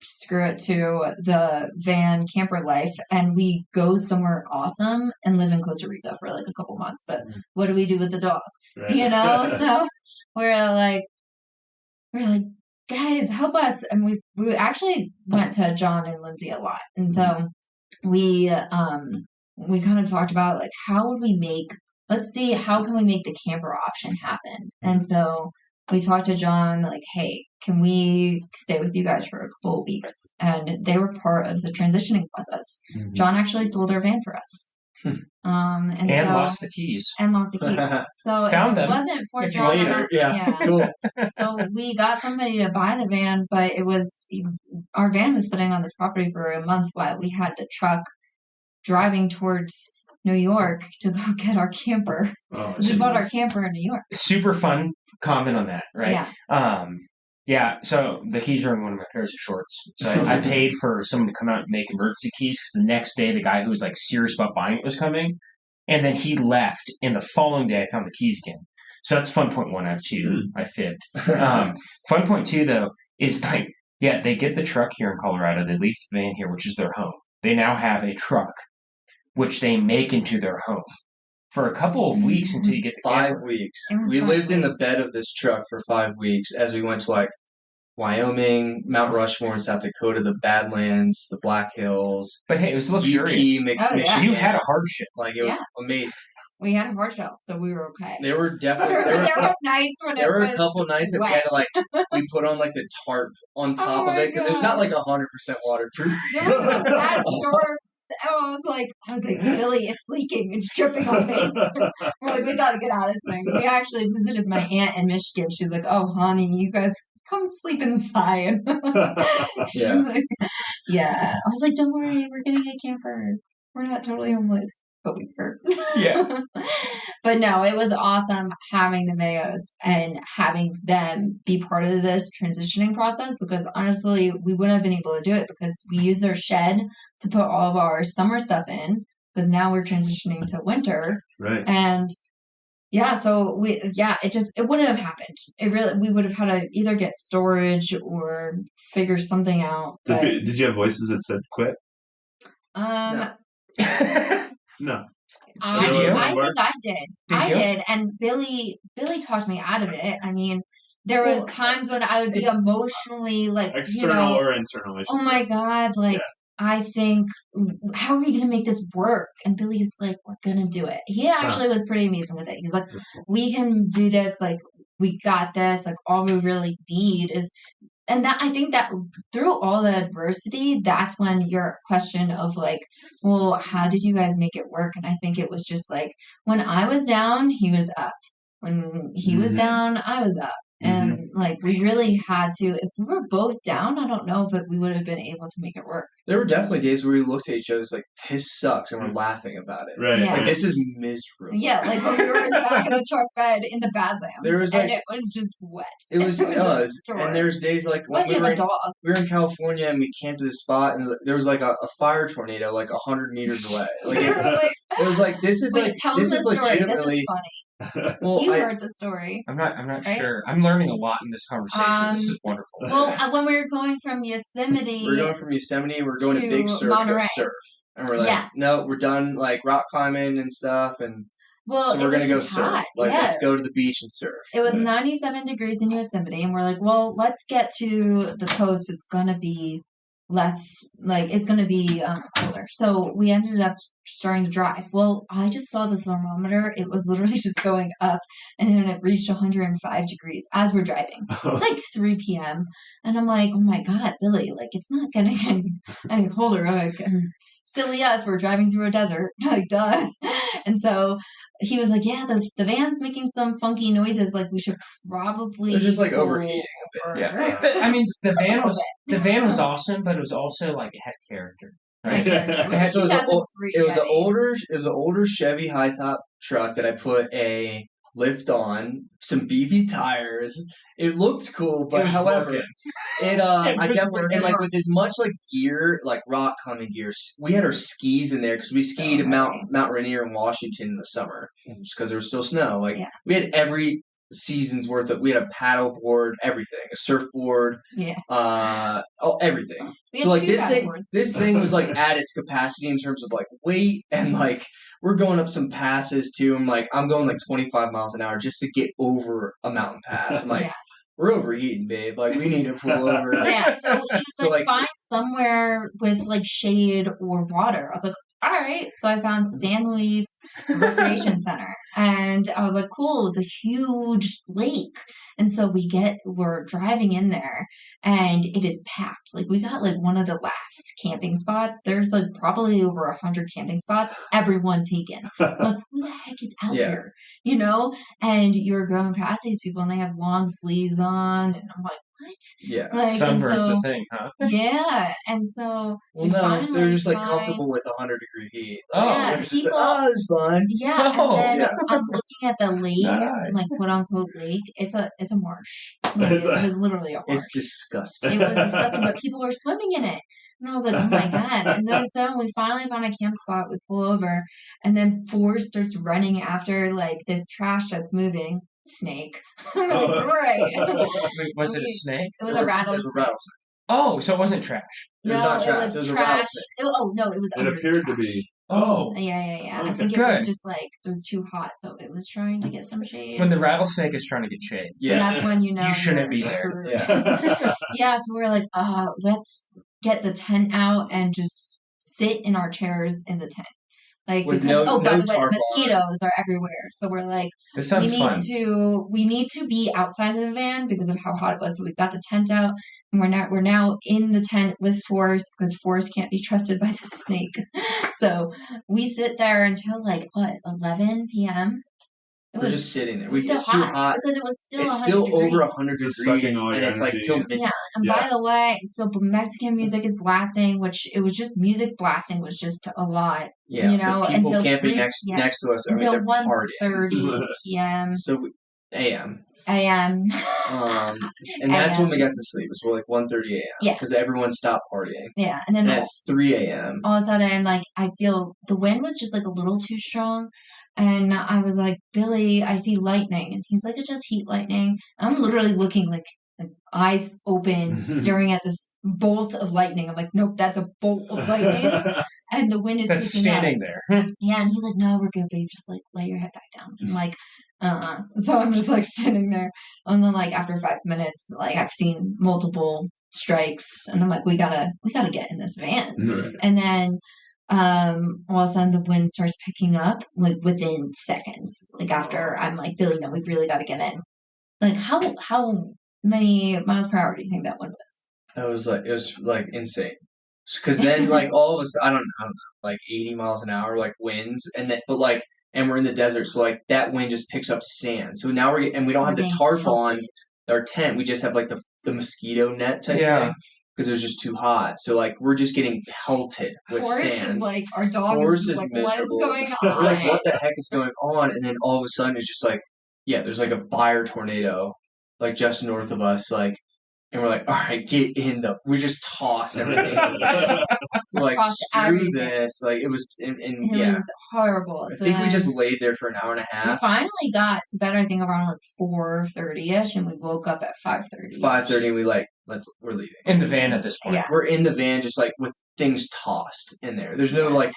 D: screw it to the van camper life and we go somewhere awesome and live in Costa Rica for like a couple months. But what do we do with the dog?
A: Right.
D: So we're like, guys, help us. And we actually went to John and Lindsay a lot, and so we kind of talked about like let's see how can we make the camper option happen. And so we talked to John like, hey, can we stay with you guys for a couple of weeks? And they were part of the transitioning process.
A: Mhm.
D: John actually sold our van for us. And
B: Lost the keys.
D: So
B: Found
D: if it
B: them
D: wasn't for
B: if you
D: John,
C: later. Yeah. Cool.
D: So we got somebody to buy the van, but our van was sitting on this property for a month while we had the truck driving towards New York to go get our camper.
A: Oh,
D: We bought our
A: jeez.
D: camper in New York.
B: Super fun comment on that, right?
D: Yeah.
B: Yeah, so the keys are in one of my pairs of shorts. So I paid for someone to come out and make emergency keys because the next day the guy who was like serious about buying it was coming. And then he left. And the following day I found the keys again. So that's fun point one. I have two. I fibbed. Fun point two, though, is like, yeah, they get the truck here in Colorado. They leave the van here, which is their home. They now have a truck, which they make into their home. For a couple of weeks until you get the
C: 5
B: camper.
C: weeks.
D: It was
C: We
D: 5
C: lived in the
D: weeks.
C: bed of this truck for 5 weeks as we went to like Wyoming, Mount Rushmore in South Dakota, the Badlands, the Black Hills,
B: But hey, it was
C: UP,
B: luxurious.
D: Oh, yeah.
C: Michigan.
B: You had a hardship.
C: Like it was
D: Yeah.
C: amazing.
D: We had a horse show, so we were okay.
C: There were definitely
D: There were nights when
C: there were
D: it
C: a couple nights that we
D: wet.
C: had to like we put on like the tarp on top of
D: my
C: it because it was not like 100% waterproof.
D: There was a bad storm. Oh, I was like, Billy, it's leaking. It's dripping on me. We're like, we gotta get out of this thing. We actually visited my aunt in Michigan. She's like, oh, honey, you guys come sleep inside. She's
C: Yeah.
D: like, yeah. I was like, don't worry, we're getting a camper. We're not totally homeless, but we were.
B: Yeah.
D: But no, it was awesome having the Mayos and having them be part of this transitioning process because honestly, we wouldn't have been able to do it because we used their shed to put all of our summer stuff in because now we're transitioning to winter.
A: Right.
D: And yeah, so it wouldn't have happened. We would have had to either get storage or figure something out. But,
A: Did you have voices that said quit?
D: um,
C: No.
A: No.
B: Did you?
D: I think I did.
B: Did
D: I
B: you?
D: did, and Billy talked me out of it. I mean, there was
C: Well,
D: times when I would be
C: it's-
D: emotionally like,
A: External or internal, I should
D: oh
A: say.
D: my God, like,
A: Yeah.
D: I think, how are we going to make this work? And Billy's like, we're going to do it. He actually was pretty amazing with it. He's like,
A: That's cool.
D: we can do this. Like, we got this. Like, all we really need is, and that, I think that through all the adversity, that's when your question of like, well, how did you guys make it work? And I think it was just like, when I was down, he was up. When he was
A: Mhm.
D: down, I was up. And like, we really had to, if we were both down, I don't know if we would have been able to make it work.
C: There were definitely days where we looked at each other like, this sucks, and we're laughing about it.
A: Right.
D: Yeah.
C: Like, this is miserable.
D: Yeah, like when we were in the back of the truck bed in the Badlands,
C: There was,
D: and
C: like-
D: it was just wet.
C: It was,
D: a storm.
C: and there's days like when
D: Unless you have a dog.
C: we were in California and we camped at a spot and there was like a fire tornado like 100 meters away. Like
D: We were like,
C: it was like this is
D: wait,
C: like
D: tell
C: this
D: them
C: is
D: the story. This
C: legitimately
D: is funny.
C: well
D: You
C: I,
D: heard the story.
B: I'm not
D: Right?
B: sure. I'm learning a lot in this conversation. This is wonderful.
D: Well, when we were going from Yosemite,
C: we're going from Yosemite and we're going to Big
D: to
C: Sur to go
D: Monterey.
C: surf. And we're like,
D: Yeah.
C: no, we're done like rock climbing and stuff and
D: well,
C: so we're
D: it was
C: gonna go
D: just
C: surf.
D: hot.
C: Like
D: Yeah.
C: let's go to the beach and surf.
D: It was 97 degrees in Yosemite, and we're like, well, let's get to the coast. It's gonna be less, like, it's gonna be colder. So we ended up starting to drive. Well, I just saw the thermometer. It was literally just going up, and then it reached 105 degrees as we're driving. It's like 3 p.m. And I'm like, oh my God, Billy, like, it's not gonna get any colder. Like, silly us, we're driving through a desert. Like, duh. And so he was like, yeah, the van's making some funky noises. Like, we should probably.
C: It was just like
D: pull
C: overheating
D: over."
B: Yeah. I mean, the van was awesome, but it was also like it had character. Right?
A: Yeah.
C: So it was, it was an
D: Chevy.
C: older Chevy high top truck that I put a lift on, some beefy tires. It looked cool, but
B: It was
C: however,
B: working.
C: I
B: was
C: definitely
B: working.
C: and like with as much like gear, like rock climbing gear, we had our skis in there because we skied at Mount Rainier in Washington in the summer, just because there was still snow. Like
D: Yeah.
C: we had every season's worth of. We had a paddle board, everything, a surfboard,
D: Yeah.
C: everything.
D: We
C: So
D: had
C: like
D: two paddleboards.
C: this thing was like at its capacity in terms of like weight and like we're going up some passes too. I'm going like 25 miles an hour just to get over a mountain pass. I'm like,
D: Yeah.
C: we're overheating, babe. Like we need to pull over.
D: Yeah, so he was
C: So,
D: like,
C: like-
D: find somewhere with like shade or water. I was like, all right. So I found San Luis Recreation Center, and I was like, cool. It's a huge lake, and so we're driving in there, and it is packed. Like we got like one of the last camping spots. There's like probably over 100 camping spots. Everyone taken. I'm like, who the heck is out
C: Yeah.
D: here? You know? And you're going past these people, and they have long sleeves on, and I'm like, what?
C: Yeah.
D: Like, and
B: Sunburn's
D: so,
B: a thing, huh?
D: yeah, and so
C: Well,
D: we
C: no,
D: finally
C: they're just like
D: find-
C: comfortable with 100-degree heat.
B: Oh,
D: Yeah,
C: They're just like,
D: people-
C: oh, it's fun.
D: yeah,
B: No,
D: and then
C: yeah.
D: I'm looking at the lake,
B: Nice.
D: like quote unquote lake. It's a marsh. Like, it was literally a marsh.
C: It's disgusting.
D: It was disgusting, but people were swimming in it. And I was like, oh my God. And then so we finally found a camp spot. We pull over, and then Forrest starts running after like this trash that's moving. Snake. I'm like,
A: Oh.
D: great.
B: Wait, was it a snake?
D: It was a rattlesnake.
B: Oh, so it wasn't trash.
C: It was
D: No,
C: not
D: it
C: trash.
D: was
C: It was a
D: trash.
C: rattlesnake.
D: No, it was
A: It
D: under the
A: appeared to
D: trash.
A: be.
B: Oh,
D: Yeah. I
A: Okay.
D: think it
B: Good.
D: was just like it was too hot, so it was trying to get some shade.
B: when the rattlesnake is trying to get shade.
D: And
C: Yeah.
D: that's when you know
B: You shouldn't
D: you're
B: be there.
D: screwed.
C: Yeah.
D: Yeah, so we're like, let's get the tent out and just sit in our chairs in the tent. Like
C: With
D: because
C: no
D: by the way,
C: tar bar.
D: mosquitoes are everywhere. So we're like,
B: This sounds fun.
D: we need to be outside of the van because of how hot it was. So we got the tent out, and we're now in the tent with Forrest because Forrest can't be trusted by the snake. So we sit there until like what 11 p.m. It
C: We're just sitting there.
D: it was
C: It's
D: still
C: too hot.
D: because it was still
C: It's
D: 100
C: still
D: degrees.
C: over 100
A: Just sucking
C: degrees,
A: all
C: and
A: your
C: it's like
A: energy
C: till
A: in.
C: midnight.
D: Yeah, and
A: Yeah.
D: by the way, so Mexican music is blasting, which it was just music blasting was just a lot.
C: Yeah,
D: You know,
C: the people
D: until
C: camping
D: 3
C: next
D: yeah,
C: next to us, I mean,
D: until
C: they're partying.
D: 1:30 p.m.
C: So a.m.
D: a.m.
C: And that's when
D: AM.
C: we got to sleep. It was like 1:30 a.m.
D: Yeah.
C: because everyone stopped partying.
D: Yeah, and then
C: And at 3 a.m.
D: all of a sudden, like I feel the wind was just like a little too strong, and I was like, Billy, I see lightning, and he's like, it's just heat lightning. I'm literally looking like like eyes open, staring at this bolt of lightning. I'm like, nope, that's a bolt of lightning. And the wind is
B: That's
D: picking up.
B: standing there.
D: Yeah, and he's like, no, we're good, babe. Just like lay your head back down. I'm like, So I'm just like standing there. And then like after 5 minutes, like I've seen multiple strikes and I'm like, we gotta get in this van.
A: Right.
D: And then all of a sudden the wind starts picking up like within seconds. Like after I'm like, Billy, no, we really gotta get in. Like how many miles per hour do you think that wind was?
C: It was like insane. Because then like all of us, I don't know, like 80 miles an hour, like winds, and we're in the desert, so like that wind just picks up sand. So now and we don't have the tarp on our tent. We just have like the mosquito net type thing because it was just too hot. So like we're just getting pelted with sand.
D: Is like our dog
C: Forest
D: is like,
C: miserable.
D: what is going
C: We're
D: on?
C: like, what the heck is going on? And then all of a sudden it's just like, yeah, there's like a fire tornado like just north of us, like. And we're like, all right, get in we just toss everything. Like, screw
D: everything.
C: This. Like, it was,
D: It was horrible.
C: I think we just laid there for an hour and a half.
D: We finally got to bed, I think, around like 4:30ish, and we woke up at 5:30.
C: 5:30, and we're leaving.
B: In the van at this point.
D: Yeah.
C: We're in the van just like with things tossed in there. There's no like,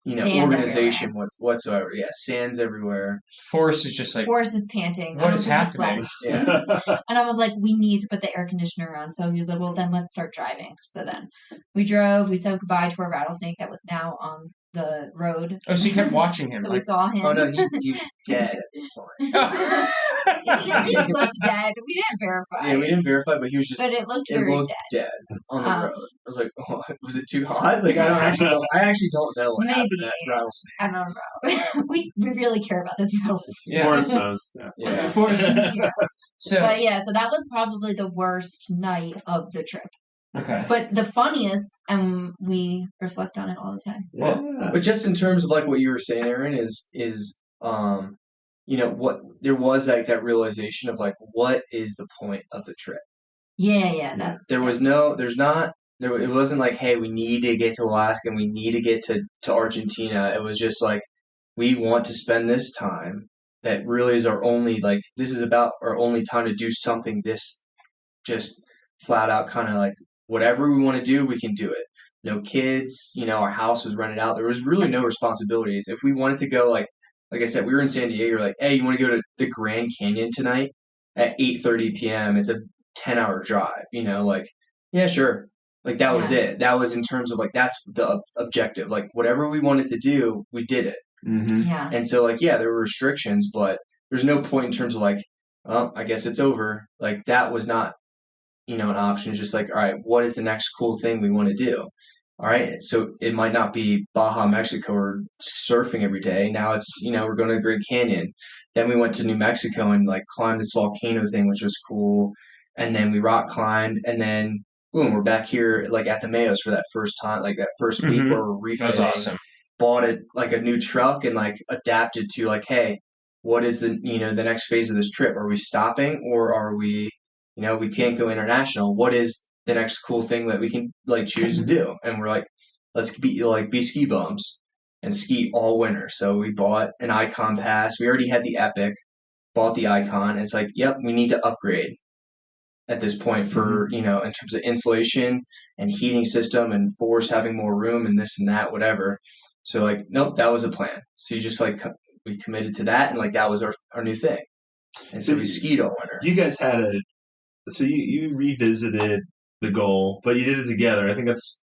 D: Sand
C: organization whatsoever. Yeah, sand's everywhere.
B: Forrest is just like,
D: Forrest is panting.
B: What is happening?
C: Yeah.
D: And I was like, we need to put the air conditioner on. So he was like, well, then let's start driving. So then we drove. We said goodbye to our rattlesnake that was now on the road.
B: oh, so you kept watching him.
D: So
B: like,
D: we saw him.
C: Oh no, he was dead at this point.
D: He looked dead. We didn't verify.
C: Yeah, we didn't verify, but he was just.
D: But it looked very
C: dead on the road. I was like, oh, was it too hot? Like I actually don't know what happened to that rattlesnake.
D: I don't know. we really care about this rattlesnake.
B: Yeah.
A: Forrest knows.
C: Yeah.
B: Forrest.
D: Yeah.
B: So,
D: But yeah, so that was probably the worst night of the trip.
B: okay.
D: But the funniest, and we reflect on it all the time.
A: Yeah.
C: But just in terms of like what you were saying, Aaron, is what there was like that realization of like what is the point of the trip?
D: Yeah.
C: It wasn't like, hey, we need to get to Alaska and we need to get to Argentina. It was just like we want to spend this time that really is our only like this is about our only time to do something this just flat out kind of like whatever we want to do, we can do it. No kids, our house was rented out. There was really no responsibilities. If we wanted to go like I said, we were in San Diego, like, hey, you want to go to the Grand Canyon tonight at 8:30 p.m.? It's a 10-hour drive, like, yeah, sure. Like, that was it. That was in terms of, like, that's the objective. Like, whatever we wanted to do, we did it.
A: Mm-hmm.
D: Yeah.
C: And so, like, yeah, there were restrictions, but there's no point in terms of, like, oh, I guess it's over. Like, that was not, an option. It's just like, all right, what is the next cool thing we want to do? All right, so it might not be Baja, Mexico, or surfing every day. Now it's, we're going to the Great Canyon. Then we went to New Mexico and, like, climbed this volcano thing, which was cool. And then we rock climbed. And then, boom, we're back here, like, at the Mayos for that first time, like, that first week where we're refitting.
B: That was awesome.
C: Bought it, like, a new truck and, like, adapted to, like, hey, what is the next phase of this trip? Are we stopping or are we, we can't go international. What is the next cool thing that we can like choose to do? And we're like, let's be ski bums and ski all winter. So we bought an Icon pass. We already had the Epic, bought the Icon. And it's like, yep, we need to upgrade at this point for, in terms of insulation and heating system and Force having more room and this and that, whatever. So like, nope, that was a plan. So you just like, we committed to that. And like, that was our new thing. And so we skied all winter.
A: You guys had so you revisited the goal, but you did it together. I think that's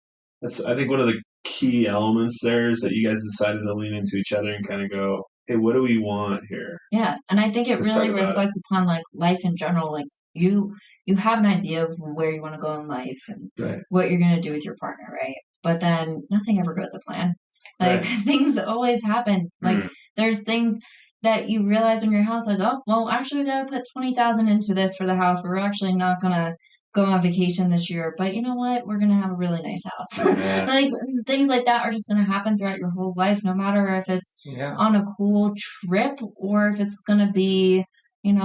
A: I think one of the key elements there is that you guys decided to lean into each other and kind of go, hey, what do we want here?
D: Yeah, and I think it
A: Let's
D: really
A: talk about
D: reflects upon like life in general. Like you have an idea of where you want to go in life and
A: Right.
D: what you're going to do with your partner, right? But then nothing ever goes to plan. Like things always happen. Like there's things that you realize in your house, like, oh, well, actually, we got to put $20,000 into this for the house. We're actually not going to go on vacation this year, but you know what? We're going to have a really nice house.
A: Yeah.
D: Like things like that are just going to happen throughout your whole life, no matter if it's on a cool trip or if it's going to be,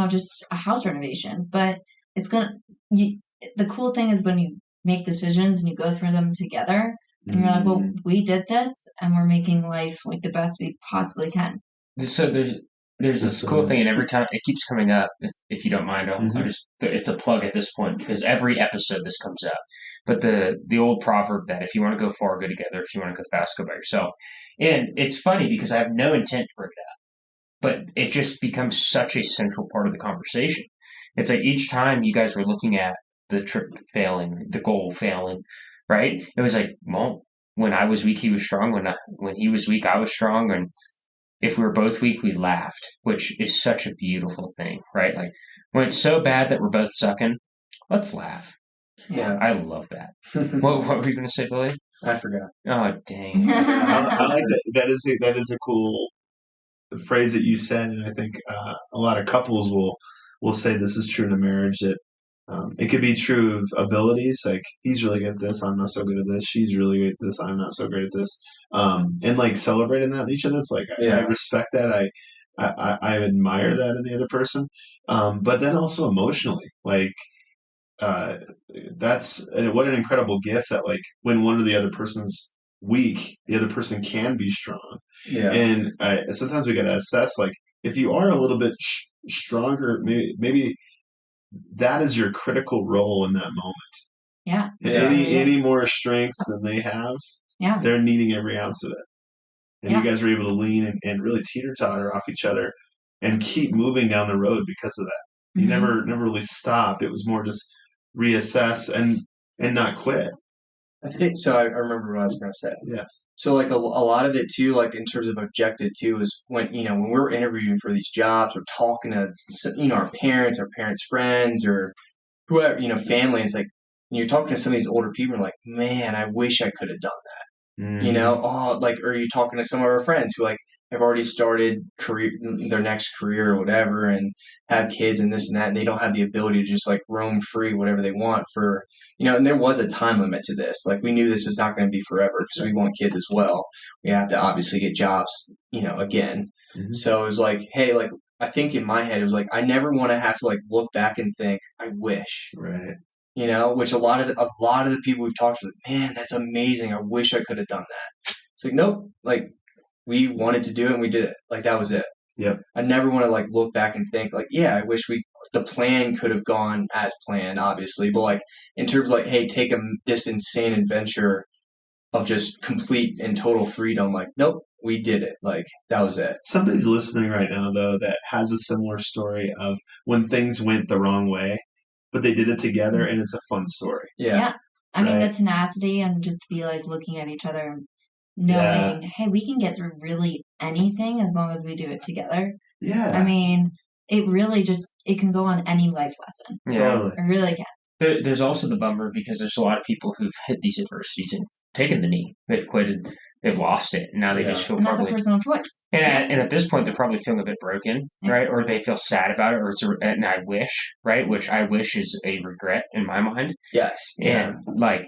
D: just a house renovation. But it's the cool thing is when you make decisions and you go through them together and you're like, well, we did this and we're making life like the best we possibly can.
B: So there's There's this cool thing, and every time it keeps coming up. If you don't mind, I'll just. It's a plug at this point because every episode this comes up. But the old proverb that if you want to go far, go together. If you want to go fast, go by yourself. And it's funny because I have no intent to bring it up, but it just becomes such a central part of the conversation. It's like each time you guys were looking at the trip failing, the goal failing, right? It was like, well, when I was weak, he was strong. When he was weak, I was strong. And if we were both weak, we laughed, which is such a beautiful thing, right? Like when it's so bad that we're both sucking, let's laugh.
C: Yeah.
B: I love that. What were you going to say, Billy?
C: I forgot.
B: Oh, dang.
A: I like that. That is a cool phrase that you said, and I think a lot of couples will say this is true in a marriage that it could be true of abilities, like he's really good at this, I'm not so good at this. She's really good at this, I'm not so great at this. And like celebrating that in each other, it's like I respect that. I admire that in the other person. But then also emotionally, like that's what an incredible gift that like when one of the other person's weak, the other person can be strong.
C: Yeah.
A: And sometimes we got to assess like if you are a little bit stronger, maybe that is your critical role in that moment.
D: Yeah.
A: Any more strength than they have, they're needing every ounce of it. And you guys were able to lean and really teeter-totter off each other and keep moving down the road because of that. You never really stopped. It was more just reassess and not quit.
C: I think so. I remember what I was going to say.
A: Yeah.
C: So like a lot of it too, like in terms of objective too, is when when we're interviewing for these jobs, or talking to our parents' friends, or whoever family. It's like you're talking to some of these older people, and like, man, I wish I could have done that. Or you're talking to some of our friends who like have already started their next career or whatever, and have kids and this and that, and they don't have the ability to just like roam free whatever they want for and there was a time limit to this. Like we knew this is not going to be forever because we want kids as well. We have to obviously get jobs, again. So it was like, hey, like I think in my head it was like I never want to have to like look back and think I wish.
A: Right.
C: Which a lot of the people we've talked to, like, man, that's amazing. I wish I could have done that. It's like, nope. Like we wanted to do it and we did it. Like that was it.
A: Yep.
C: I never want to like look back and think like, yeah, I wish the plan could have gone as planned, obviously, but like in terms of like, hey, take this insane adventure of just complete and total freedom. Like, nope, we did it. Like that was it.
A: Somebody's listening right now though that has a similar story of when things went the wrong way, but they did it together, and it's a fun story.
C: Yeah.
D: I mean, the tenacity and just be like looking at each other and knowing, hey, we can get through really anything as long as we do it together.
A: Yeah.
D: I mean, it really it can go on any life lesson.
A: Totally.
D: It really can.
B: There's also the bummer because there's a lot of people who've hit these adversities and taken the knee. They've quitted. They've lost it. And now they just feel
D: and that's a personal choice.
B: And at this point, they're probably feeling a bit broken, right? Or they feel sad about it, or and I wish, right? Which I wish is a regret in my mind.
C: Yes.
B: And like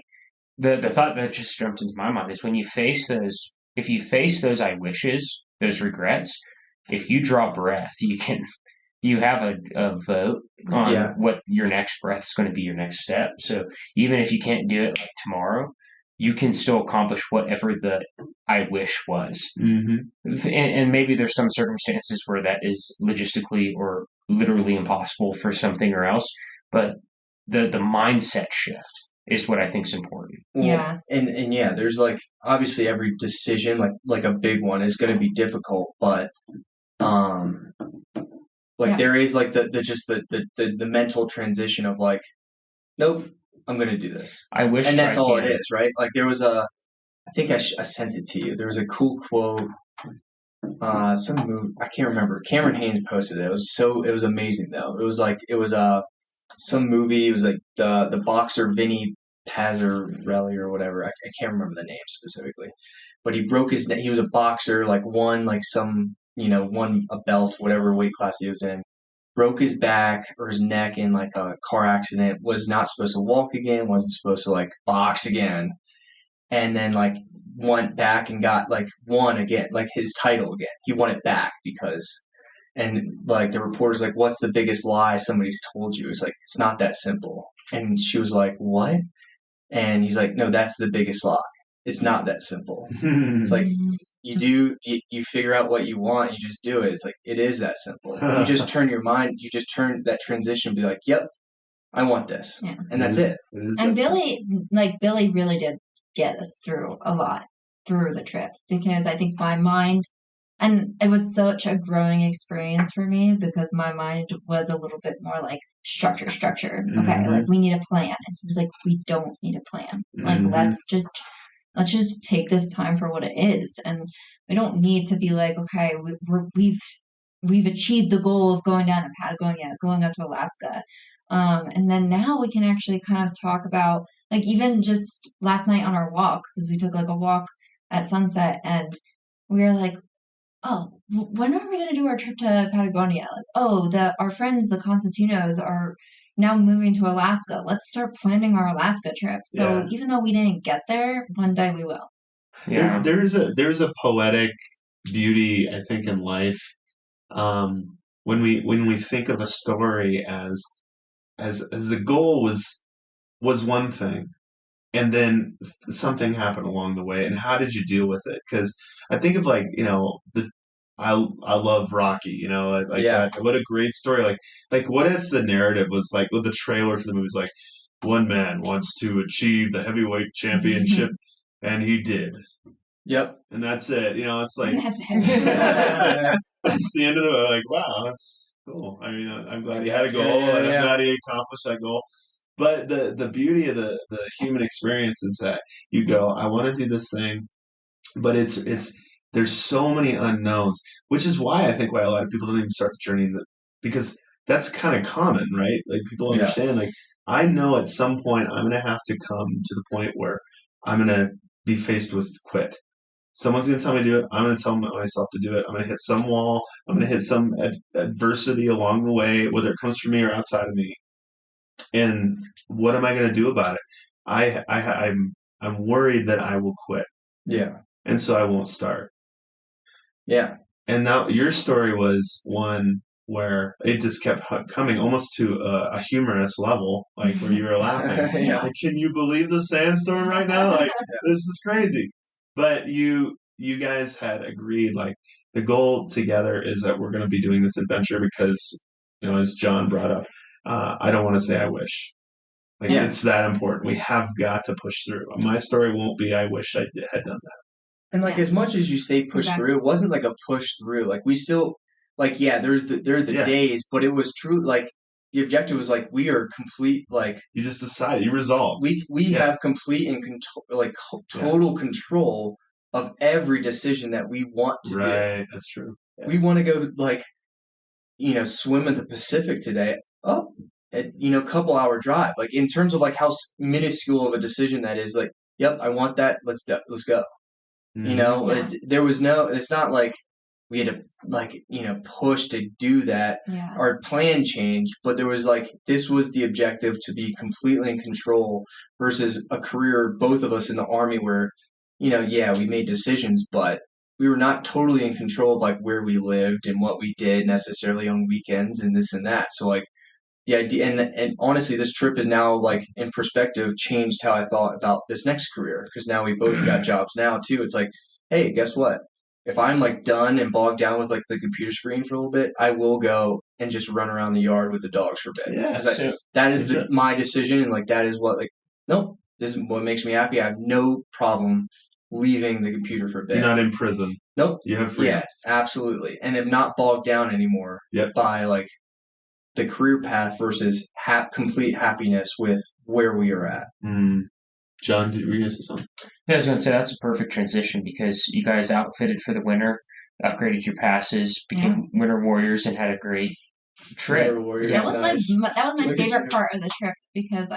B: the thought that just jumped into my mind is when you face those, if you face those I wishes, those regrets, if you draw breath, you have a vote on what your next breath is going to be, your next step. So even if you can't do it like tomorrow, you can still accomplish whatever the I wish was. And maybe there's some circumstances where that is logistically or literally impossible for something or else, but the mindset shift is what I think is important.
C: Well, and there's like obviously every decision like a big one is going to be difficult, but there is like the mental transition of like, nope, I'm going to do this.
B: I wish,
C: and that's all it is, right? Like there was I think I sent it to you. There was a cool quote. Some movie, I can't remember. Cameron Haynes posted it. It was amazing though. It was some movie. It was like the boxer Vinny Pazzarelli or whatever. I can't remember the name specifically, but he broke his neck. He was a boxer, like won like some won a belt, whatever weight class he was in. Broke his back or his neck in like a car accident. Was not supposed to walk again. Wasn't supposed to like box again. And then like went back and got like won again, like his title again. He won it back and like the reporter's like, what's the biggest lie somebody's told you? It's like, it's not that simple. And she was like, what? And he's like, no, that's the biggest lie. It's not that simple. It's like, you figure out what you want, you just do it. It's like, it is that simple. You just turn your mind, you just turn that transition, be like, yep, I want this.
D: Yeah.
C: And that's it.
D: And Billy really did get us through a lot through the trip, because I think my mind, and it was such a growing experience for me, because my mind was a little bit more like structure. Okay, like we need a plan. And he was like, we don't need a plan. Like let's just take this time for what it is, and we don't need to be like, okay, we've achieved the goal of going down to Patagonia, going up to Alaska, and then now we can actually kind of talk about, like, even just last night on our walk, because we took like a walk at sunset, and we were like, oh, when are we going to do our trip to Patagonia? Like, oh, our friends, the Constantinos, are now moving to Alaska. Let's start planning our Alaska trip. So even though we didn't get there, one day we will.
B: Yeah.
A: There's a poetic beauty, I think, in life. When we think of a story as the goal was one thing, and then something happened along the way, and how did you deal with it? Because I think of, like, I love Rocky, like that. What a great story! Like what if the narrative was like, well, the trailer for the movie was like, one man wants to achieve the heavyweight championship, and he did.
C: Yep.
A: And that's it. It's like
D: That's it.
A: that's the end of it. Like, wow, that's cool. I mean, I'm glad he had a goal, and I'm glad he accomplished that goal. But the beauty of the human experience is that you go, I want to do this thing, but it's there's so many unknowns, which is why a lot of people don't even start the journey, because that's kind of common, right? Like, people understand, like, I know at some point I'm going to have to come to the point where I'm going to be faced with quit. Someone's going to tell me to do it. I'm going to tell myself to do it. I'm going to hit some wall. I'm going to hit some adversity along the way, whether it comes from me or outside of me. And what am I going to do about it? I'm worried that I will quit.
C: Yeah.
A: And so I won't start.
C: Yeah.
A: And now your story was one where it just kept coming almost to a humorous level, like where you were laughing. Like, can you believe the sandstorm right now? Like, this is crazy. But you guys had agreed, like, the goal together is that we're going to be doing this adventure because, as John brought up, I don't want to say I wish. Like, it's that important. We have got to push through. My story won't be, I wish I had done that.
C: And, like, as much as you say push through, it wasn't like a push through. Like, we still, like, there are the days, but it was true. Like, the objective was, like, we are complete, like,
A: you just decided, you resolved.
C: We have complete and total control of every decision that we want to do.
A: Right, that's true. Yeah.
C: We want to go, like, swim in the Pacific today. Oh, couple hour drive. Like, in terms of, like, how minuscule of a decision that is, like, yep, I want that. Let's go. It's not like we had to, like, push to do that.
D: Yeah.
C: Our plan changed, but there was, like, this was the objective, to be completely in control, versus a career, both of us in the Army, where, we made decisions, but we were not totally in control of, like, where we lived and what we did necessarily on weekends and this and that. So, like, the idea, and honestly, this trip is now, like, in perspective, changed how I thought about this next career, because now we both got jobs now too. It's like, hey, guess what? If I'm, like, done and bogged down with, like, the computer screen for a little bit, I will go and just run around the yard with the dogs for a bit.
A: Yeah,
C: that is my decision, and, like, that is what, like, nope, this is what makes me happy. I have no problem leaving the computer for a bit.
A: You're not in prison.
C: Nope.
A: You have freedom.
C: Yeah, absolutely. And I'm not bogged down anymore by, like, the career path versus complete happiness with where we are at.
A: John, were you going to say something?
B: Yeah, I was going to say that's a perfect transition, because you guys outfitted for the winter, upgraded your passes, became winter warriors, and had a great trip.
D: That was my favorite part of the trip, because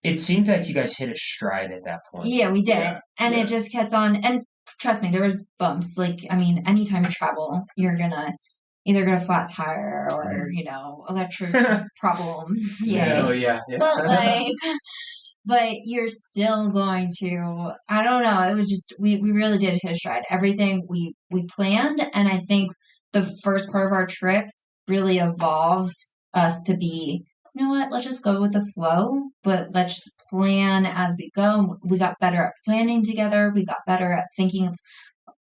B: it seemed like you guys hit a stride at that point.
D: Yeah, we did, and it just kept on. And trust me, there was bumps. Like, I mean, anytime you travel, you're gonna either get a flat tire or electric problems.
C: Yeah.
D: But you're still going to, I don't know, it was just, we really did hit a stride. Everything we planned, and I think the first part of our trip really evolved us to be, you know what, let's just go with the flow, but let's just plan as we go. We got better at planning together. We got better at thinking of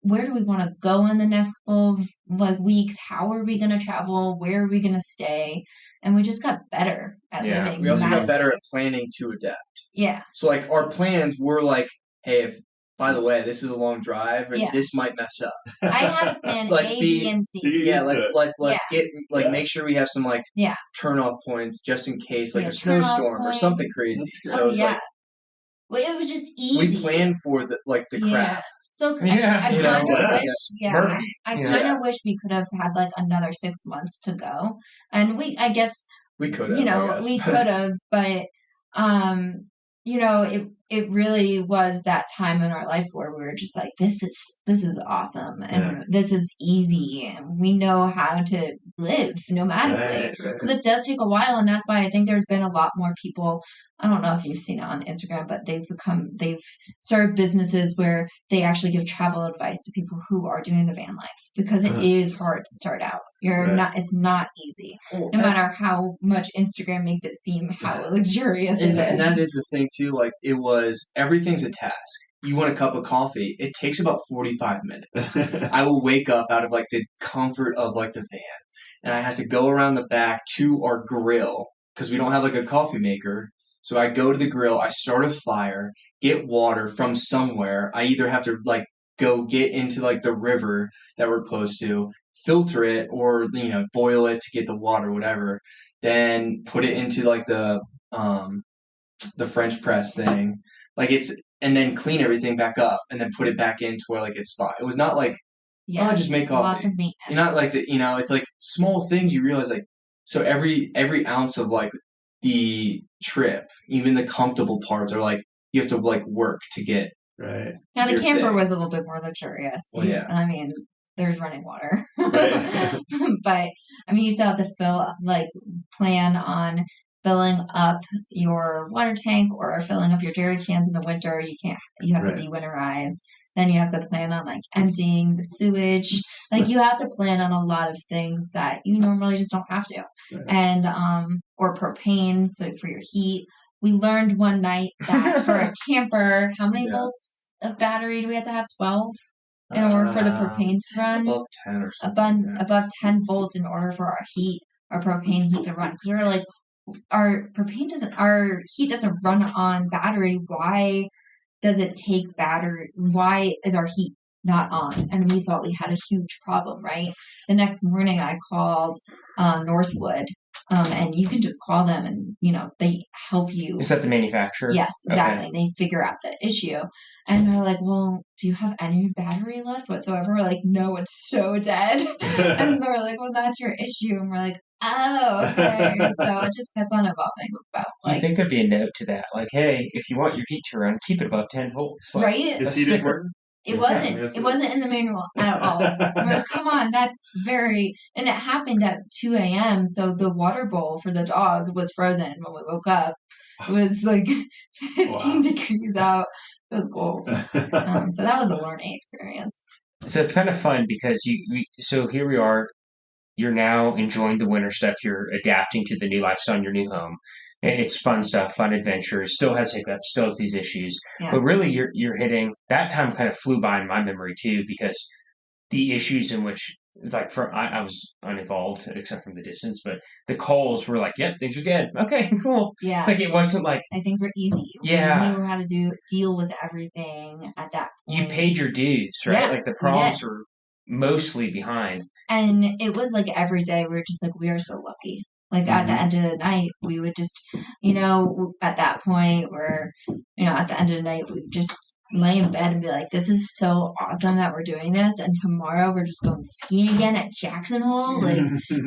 D: where do we want to go in the next couple of like weeks? How are we going to travel? Where are we going to stay? And we just got better at
B: Yeah.
D: living.
C: We also got
D: that-
C: better at planning to adapt.
D: Yeah.
C: So like our plans were like, hey, if by the way, this is a long drive, or
D: Yeah.
C: this might mess up.
D: I had planned
C: Let's
D: A,
C: be-
D: B, and C.
A: You're
C: Yeah,
A: used to
C: let's
A: it.
C: get like
A: Yeah.
C: make sure we have some like
D: Yeah.
C: turn off points just in case, like
D: Yeah,
C: a
D: turn-off
C: snowstorm or something
D: points.
C: crazy.
A: That's
C: So
D: Oh
C: it's
D: yeah.
C: like
D: Well, it was just easy.
C: we planned for the
D: Yeah.
C: crap.
D: So
B: Yeah,
D: I
C: you know,
D: kind of
A: yeah.
D: wish, yeah,
B: Murphy.
D: I
B: Yeah.
D: kind of wish we could have had like another 6 months to go, and I guess,
C: We could have,
D: you know,
C: I guess.
D: we could have, but, you know, it really was that time in our life where we were just like, this is awesome, and this is easy, and we know how to live nomadically.
A: Right, right.
D: Because it does take a while, and that's why I think there's been a lot more people. I don't know if you've seen it on Instagram, but they've started businesses where they actually give travel advice to people who are doing the van life, because it is hard to start out. It's not easy, no matter how much Instagram makes it seem how luxurious it is.
C: And that is the thing too. Like everything's a task. You want a cup of coffee? It takes about 45 minutes. I will wake up out of like the comfort of like the van, and I have to go around the back to our grill because we don't have like a coffee maker. So I go to the grill, I start a fire, get water from somewhere. I either have to like go get into like the river that we're close to, filter it, or boil it to get the water, whatever. Then put it into like the French press thing, and then clean everything back up, and then put it back into where like it's spot. It was not like just make coffee.
D: Lots of maintenance.
C: You're not like it's like small things you realize like. So every ounce of like the trip, even the comfortable parts, are like you have to like work to get.
A: Right.
D: Now the
C: your
D: camper
C: thing.
D: was a little bit more luxurious.
C: Well, yeah.
D: I mean, there's running water,
A: Right.
D: but I mean, you still have to plan on filling up your water tank or filling up your jerry cans in the winter. You have
A: Right.
D: to de-winterize. Then you have to plan on like emptying the sewage. Like you have to plan on a lot of things that you normally just don't have to.
A: Right.
D: And or propane, so for your heat. We learned one night that for a camper, how many volts of battery do we have to have? 12 in order for the propane to run?
C: Above 10 or something.
D: Above 10 volts in order for our propane heat to run. Because we were like, our heat doesn't run on battery. Why does it take battery? Why is our heat not on? And we thought we had a huge problem, right? The next morning I called Northwood, and you can just call them and, they help you.
B: Is that the manufacturer?
D: Yes, exactly.
B: Okay.
D: They figure out the issue. And they're like, well, do you have any battery left whatsoever? We're like, no, it's so dead. And they're like, well, that's your issue. And we're like, oh, okay. So it just kept on evolving about
B: You think there'd be a note to that? Like, hey, if you want your heat to run, keep it above 10 volts. Like,
D: right?
A: Is heat important?
D: It wasn't in the manual at all. We're like, come on, that's and it happened at 2 a.m. So the water bowl for the dog was frozen when we woke up. It was like 15 degrees out. It was cold. So that was a learning experience.
B: So it's kind of fun because so here we are. You're now enjoying the winter stuff. You're adapting to the new lifestyle in your new home. It's fun stuff, fun adventures. Still has hiccups, still has these issues.
D: Yeah.
B: But really, you're hitting that time. Kind of flew by in my memory too, because the issues in which, like, I was uninvolved except from the distance, but the calls were like, "Yep, things are good. Okay, cool."
D: Yeah.
B: Like it wasn't like
D: things were easy.
B: Yeah.
D: We knew how to deal with everything at that point.
B: you paid your dues, right?
D: Yeah,
B: Like the problems were mostly behind.
D: And it was like every day we were just like, we are so lucky. Like at the end of the night, we would just, at that point where, at the end of the night, we would just lay in bed and be like, this is so awesome that we're doing this. And tomorrow we're just going skiing again at Jackson Hole, like,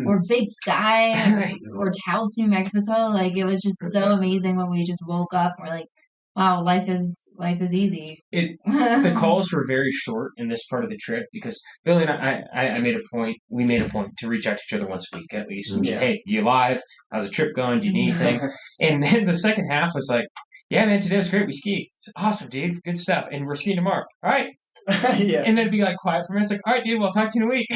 D: or Big Sky or Taos, New Mexico. Like it was just so amazing when we just woke up and we're like, wow, life is easy.
B: The calls were very short in this part of the trip because Billy and I made a point. We made a point to reach out to each other once a week at least.
C: Yeah.
B: Hey, you live? How's the trip going? Do you need anything? And then the second half was like, yeah, man, today was great. We skied. It's awesome, dude. Good stuff. And we're skiing tomorrow. All right.
C: Yeah.
B: And then it'd be like quiet for a minute. It's like, all right, dude, we'll talk to you in a week.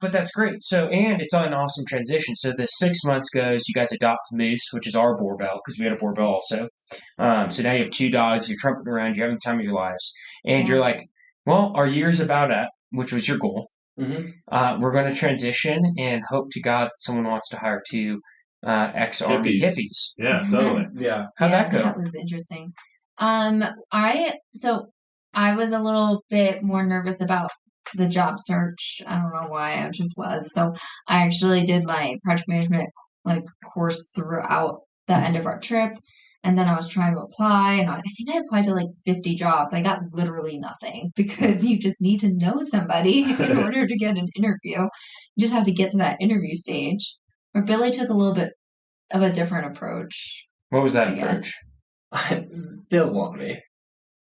B: But that's great. So, and it's an awesome transition. So the 6 months goes, you guys adopt Moose, which is our Borbell, because we had a Borbell also. So now you have 2 dogs. You're trumpeting around. You're having the time of your lives. And you're like, Well, our year's about up, which was your goal.
C: Mm-hmm.
B: We're going to transition and hope to God someone wants to hire two ex-army hippies.
A: Yeah, totally.
C: Yeah.
B: How'd that go?
D: That was interesting. I was a little bit more nervous about the job search. I don't know why, I just was. So I actually did my project management course throughout the end of our trip. And then I was trying to apply, and I think I applied to like 50 jobs. I got literally nothing because you just need to know somebody in order to get an interview. You just have to get to that interview stage. But Billy took a little bit of a different approach.
B: What was that
D: I guess.
B: approach?
C: They'll want me.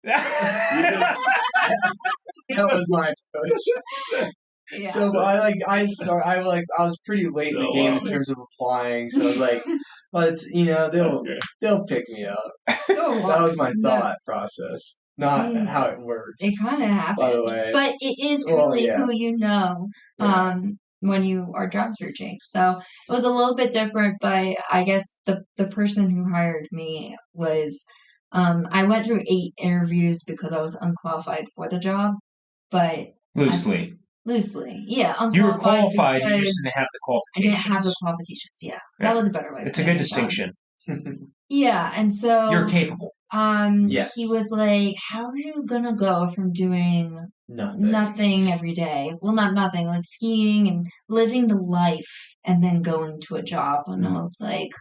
C: That was my approach.
D: Yeah.
C: So I was pretty late in the game in terms of applying. So I was like, but they'll pick me up. That was my thought process, not how it works.
D: It kind of happened,
C: by the way.
D: But it is truly who you know. When you are job searching. So it was a little bit different, but I guess the person who hired me was, I went through 8 interviews because I was unqualified for the job, but
B: Loosely.
D: Yeah.
B: You were qualified, you just didn't have the
D: I
B: qualifications.
D: didn't have the qualifications, that was a better way.
B: It's a good distinction.
D: Yeah, and so
B: you're capable.
C: Yes.
D: He was like, how are you gonna go from doing nothing every day? Well, not nothing, like skiing and living the life and then going to a job. And I was like,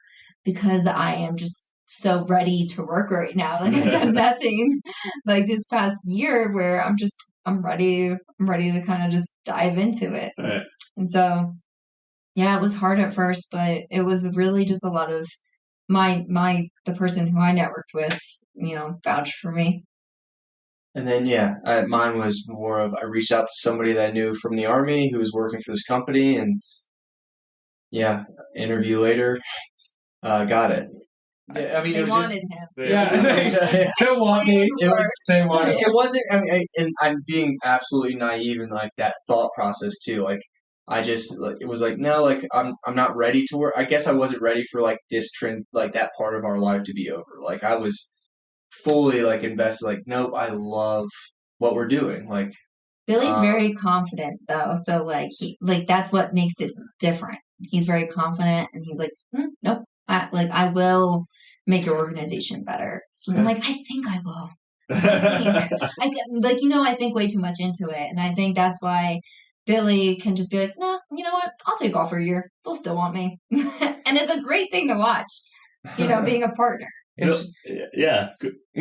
D: because I am just so ready to work right now. Like I've done nothing like this past year where I'm ready to kind of just dive into it.
A: Right.
D: And so, yeah, it was hard at first, but it was really just a lot of the person who I networked with, vouched for me.
C: And then, mine was more of, I reached out to somebody that I knew from the Army who was working for this company, and interview later, got it. Yeah, I mean,
D: they
C: it was
D: wanted
C: just,
D: him.
B: They want me. They wanted.
C: It wasn't. I mean, and I'm being absolutely naive in like that thought process too. Like, I just it was like, no, like I'm not ready to work. I guess I wasn't ready for like this trend, like that part of our life to be over. Like I was fully like invested. Like, nope, I love what we're doing. Like
D: Billy's very confident though, so that's what makes it different. He's very confident, and he's like, nope, I will make your organization better. I'm like, I think I will. I think way too much into it, and I think that's why Billy can just be like, no, you know what? I'll take off for a year. They'll still want me, and it's a great thing to watch. Being a partner.
A: Yeah.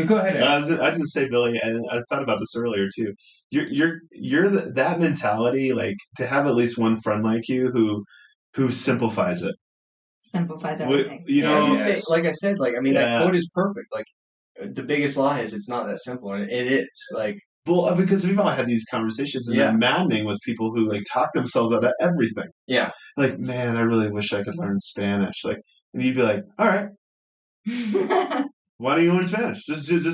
B: Go ahead.
A: I didn't say Billy, and I thought about this earlier too. You're that mentality, like to have at least one friend like you who simplifies it.
D: Simplifies everything.
C: Like I said, that quote is perfect. Like the biggest lie is it's not that simple, and it is. Like,
A: well, because we've all had these conversations, and they're maddening with people who like talk themselves out of everything.
C: Yeah.
A: Like, man, I really wish I could learn Spanish. Like, and you'd be like, all right. Why don't you learn Spanish? Just do it.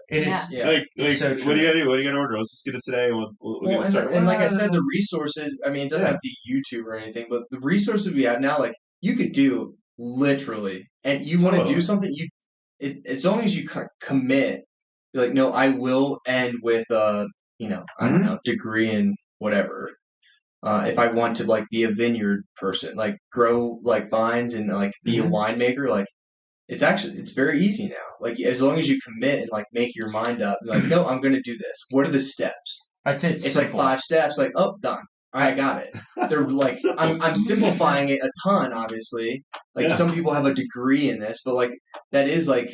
B: It is
A: like
B: so
A: what do you gotta do? What do you gotta order? Let's just get it today, and we'll get it started.
C: And like I said, the resources. I mean, it doesn't have to be YouTube or anything, but the resources we have now, like you could do literally, and you want to do something, as long as you commit. You're like, no, I will end with I don't know, degree in whatever. If I want to like be a vineyard person, like grow like vines and like be a winemaker, like. It's very easy now. Like as long as you commit and like make your mind up, like no, I'm going to do this. What are the steps?
B: I'd say
C: it's like 5 steps. Like done. All right, got it. They're like I'm simplifying it a ton. Obviously, like some people have a degree in this, but like that is like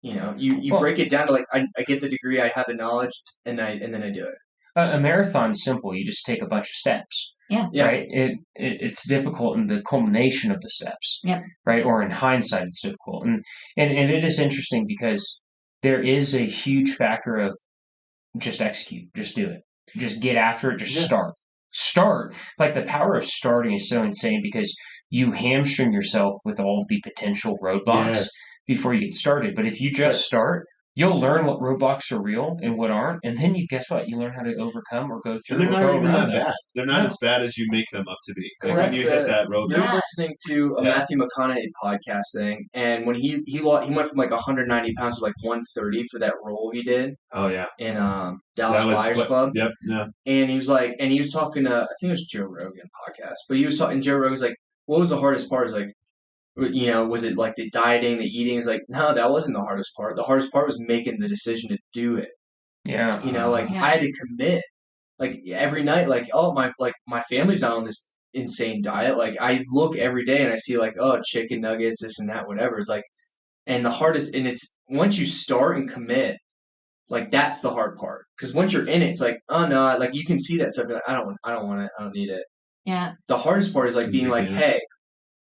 C: you break it down to like I get the degree, I have the knowledge, and then I do it.
B: A marathon's simple. You just take a bunch of steps.
D: Yeah.
B: Right. It's difficult in the culmination of the steps.
D: Yeah.
B: Right. Or in hindsight, it's difficult, and it is interesting because there is a huge factor of just execute, just do it, just get after it, just start. Like the power of starting is so insane because you hamstring yourself with all of the potential roadblocks before you get started. But if you just start, you'll learn what roadblocks are real and what aren't, and then guess what? You learn how to overcome or go through
A: And they're
B: or
A: not
B: go
A: even
B: around
A: that
B: them.
A: bad. They're not
B: No.
A: as bad as you make them up to be. Like
C: Well,
A: when you hit that
C: you're
A: roadblock.
C: listening to a
A: Yeah.
C: Matthew McConaughey podcast thing, and when he went from like 190 pounds to like 130 for that role he did
A: Oh yeah,
C: in
A: that
C: Dallas
A: was
C: Buyers Club.
A: Yep, yeah.
C: And he was talking to, I think it was Joe Rogan podcast, but he was talking, Joe Rogan was like, what was the hardest part? Is like, was it like the dieting, the eating? Is like, no, that wasn't the hardest part. The hardest part was making the decision to do it.
B: Yeah.
C: I had to commit. Like every night, like, oh, my family's not on this insane diet. Like I look every day and I see like, oh, chicken nuggets, this and that, whatever. It's like, and the hardest, and it's once you start and commit, like that's the hard part. Because once you're in it, it's like, oh no, like you can see that stuff. You're like, I don't want it. I don't need it.
D: Yeah.
C: The hardest part is like being like, hey,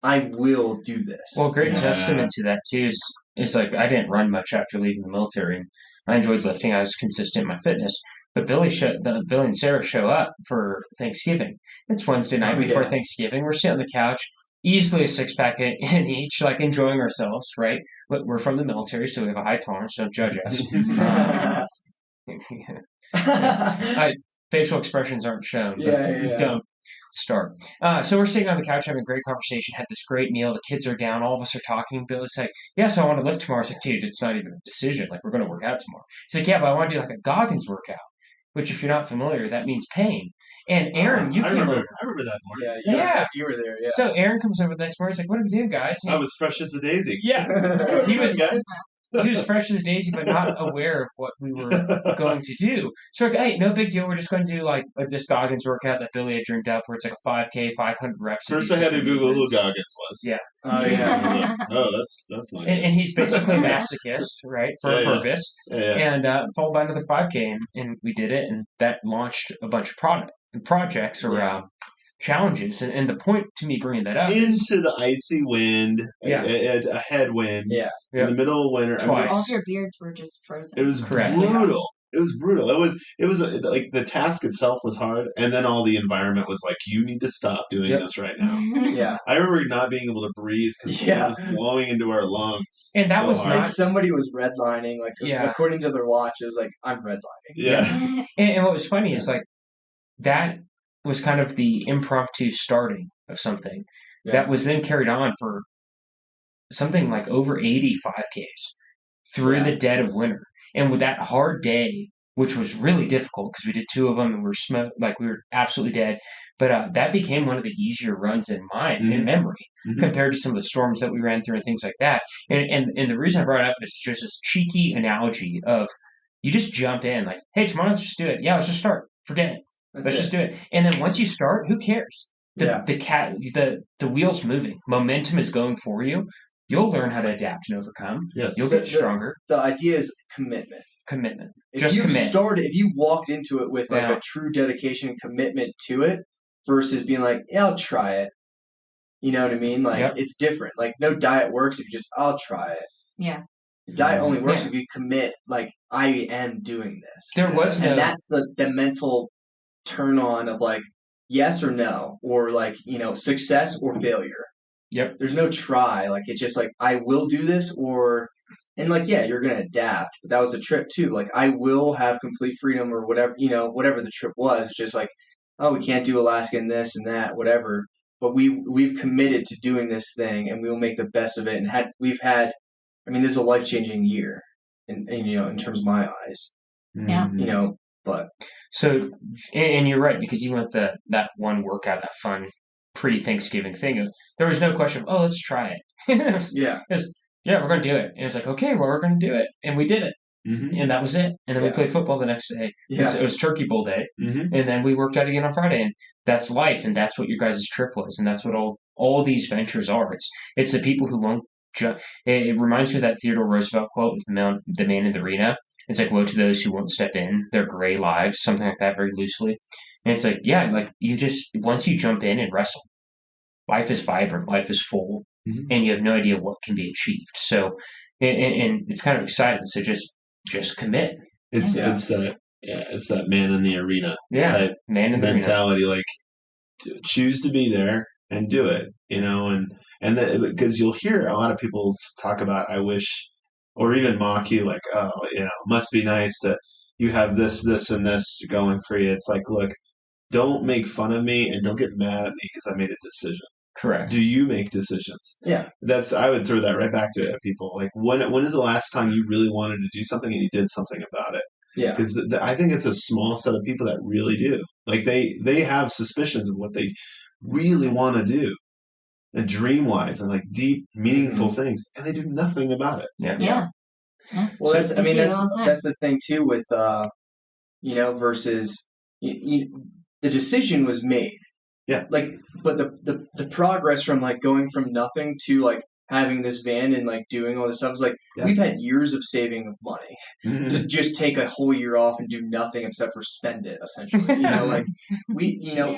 C: I will do this.
B: Well, great
A: Yeah.
B: testament to that too is like I didn't run much after leaving the military. I enjoyed lifting. I was consistent in my fitness. But Billy and Sarah show up for Thanksgiving. It's Wednesday night before Thanksgiving. We're sitting on the couch, easily a 6-pack in each, like enjoying ourselves, right? But we're from the military, so we have a high tolerance. Don't judge us. Facial expressions aren't shown.
C: Yeah.
B: Don't start. So we're sitting on the couch having a great conversation, had this great meal. The kids are down. All of us are talking. Billy's like, yeah, so I want to lift tomorrow. I was like, dude, it's not even a decision. Like, we're going to work out tomorrow. He's like, yeah, but I want to do like a Goggins workout, which if you're not familiar, that means pain. And Aaron, you
A: I
B: came
A: remember,
B: over.
A: I remember that morning.
B: Yeah.
C: You were there, yeah.
B: So Aaron comes over the next morning. He's like, what are we doing, guys?
A: I was fresh as a daisy.
B: Yeah.
A: He was guys.
B: He was fresh as a daisy, but not aware of what we were going to do. So we're like, hey, no big deal. We're just going to do like this Goggins workout that Billy had dreamed up, where it's like a 5K, 500 reps.
A: First, I had to Google who Goggins was.
B: Yeah.
C: Oh yeah.
A: Oh, that's not.
B: And he's basically a masochist, right, for a purpose.
A: Yeah.
B: And followed by another 5K, and we did it, and that launched a bunch of projects around challenges. And the point to me bringing that up
A: Into the icy wind,
B: Yeah.
A: a headwind,
C: Yeah.
A: in the middle of winter.
B: Twice.
D: All of your beards were just frozen.
A: It was
B: Correct.
A: brutal. It was brutal. It was like the task itself was hard, and then all the environment was like, you need to stop doing this right now.
C: Yeah.
A: I remember not being able to breathe because it was blowing into our lungs.
B: And that
A: so
B: was
A: hard.
C: Like somebody was redlining, like according to their watch, it was like, I'm redlining.
A: Yeah.
B: And what was funny is like that was kind of the impromptu starting of something that was then carried on for something like over 80 5Ks through the dead of winter. And with that hard day, which was really difficult because we did 2 of them and we were absolutely dead. But that became one of the easier runs in memory compared to some of the storms that we ran through and things like that. And the reason I brought it up is just this cheeky analogy of you just jump in like, hey, tomorrow let's just do it. Yeah, let's just start. Forget it. Let's just do it. And then once you start, who cares? The wheel's moving. Momentum is going for you. You'll learn how to adapt and overcome.
A: Yes.
B: You'll get stronger.
C: The idea is commitment.
B: Commitment.
C: If you walked into it with like a true dedication and commitment to it versus being like, yeah, I'll try it. You know what I mean? Like it's different. Like no diet works if you just, I'll try it.
D: Yeah.
C: Diet only works if you commit, like, I am doing this.
B: There was
C: and that's the mental turn on of like, yes or no, or like, success or failure.
B: Yep.
C: There's no try. Like, it's just like, I will do this and like, yeah, you're going to adapt. But that was the trip too. Like, I will have complete freedom or whatever, whatever the trip was. It's just like, oh, we can't do Alaska and this and that, whatever. But we've committed to doing this thing and we will make the best of it. And this is a life-changing year in terms of my eyes.
D: Yeah.
C: But.
B: So, and you're right, because you went that one workout, that fun pre-Thanksgiving thing. There was no question, oh, let's try it.
C: Yeah.
B: We're going to do it. And it's like, okay, well, we're going to do it. And we did it.
A: Mm-hmm.
B: And that was it. And then we played football the next day.
C: Yeah.
B: It was Turkey Bowl day.
A: Mm-hmm.
B: And then we worked out again on Friday. And that's life. And that's what your guys' trip was. And that's what all these ventures are. It's the people who won't jump. It reminds me of that Theodore Roosevelt quote with the man in the arena. It's like, woe to those who won't step in their gray lives, something like that, very loosely. And it's like, yeah, like you just, once you jump in and wrestle, life is vibrant, life is full, and you have no idea what can be achieved. So, and it's kind of exciting. So just commit.
A: It's that man in the arena type
B: man in the
A: mentality. Arena. Like, choose to be there and do it, and because you'll hear a lot of people talk about, I wish or even mock you like, oh, must be nice that you have this, this, and this going for you. It's like, look, don't make fun of me and don't get mad at me because I made a decision.
B: Correct.
A: Do you make decisions?
C: Yeah.
A: I would throw that right back to people. Like, when is the last time you really wanted to do something and you did something about it?
C: Yeah.
A: Because I think it's a small set of people that really do. Like, they have suspicions of what they really want to do, and dream wise, and like deep, meaningful things, and they do nothing about it.
D: Yeah.
C: Well,
D: I see it all the time.
C: that's the thing too with versus the decision was made.
A: Yeah.
C: Like, but the progress from like going from nothing to like having this van and like doing all this stuff is like we've had years of saving of money to just take a whole year off and do nothing except for spend it essentially. Like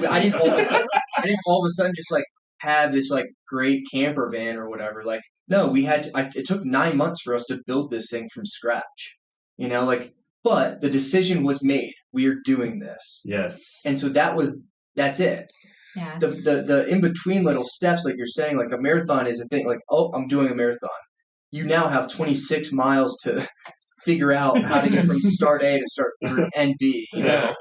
C: I didn't all of a sudden just like have this like great camper van or whatever. Like, no, we had it took 9 months for us to build this thing from scratch. But the decision was made. We are doing this.
A: Yes.
C: And so that's it.
D: Yeah.
C: The in between little steps, like you're saying, like a marathon is a thing. Like, oh, I'm doing a marathon. You now have 26 miles to figure out how to get from start A to start end B.
A: Right.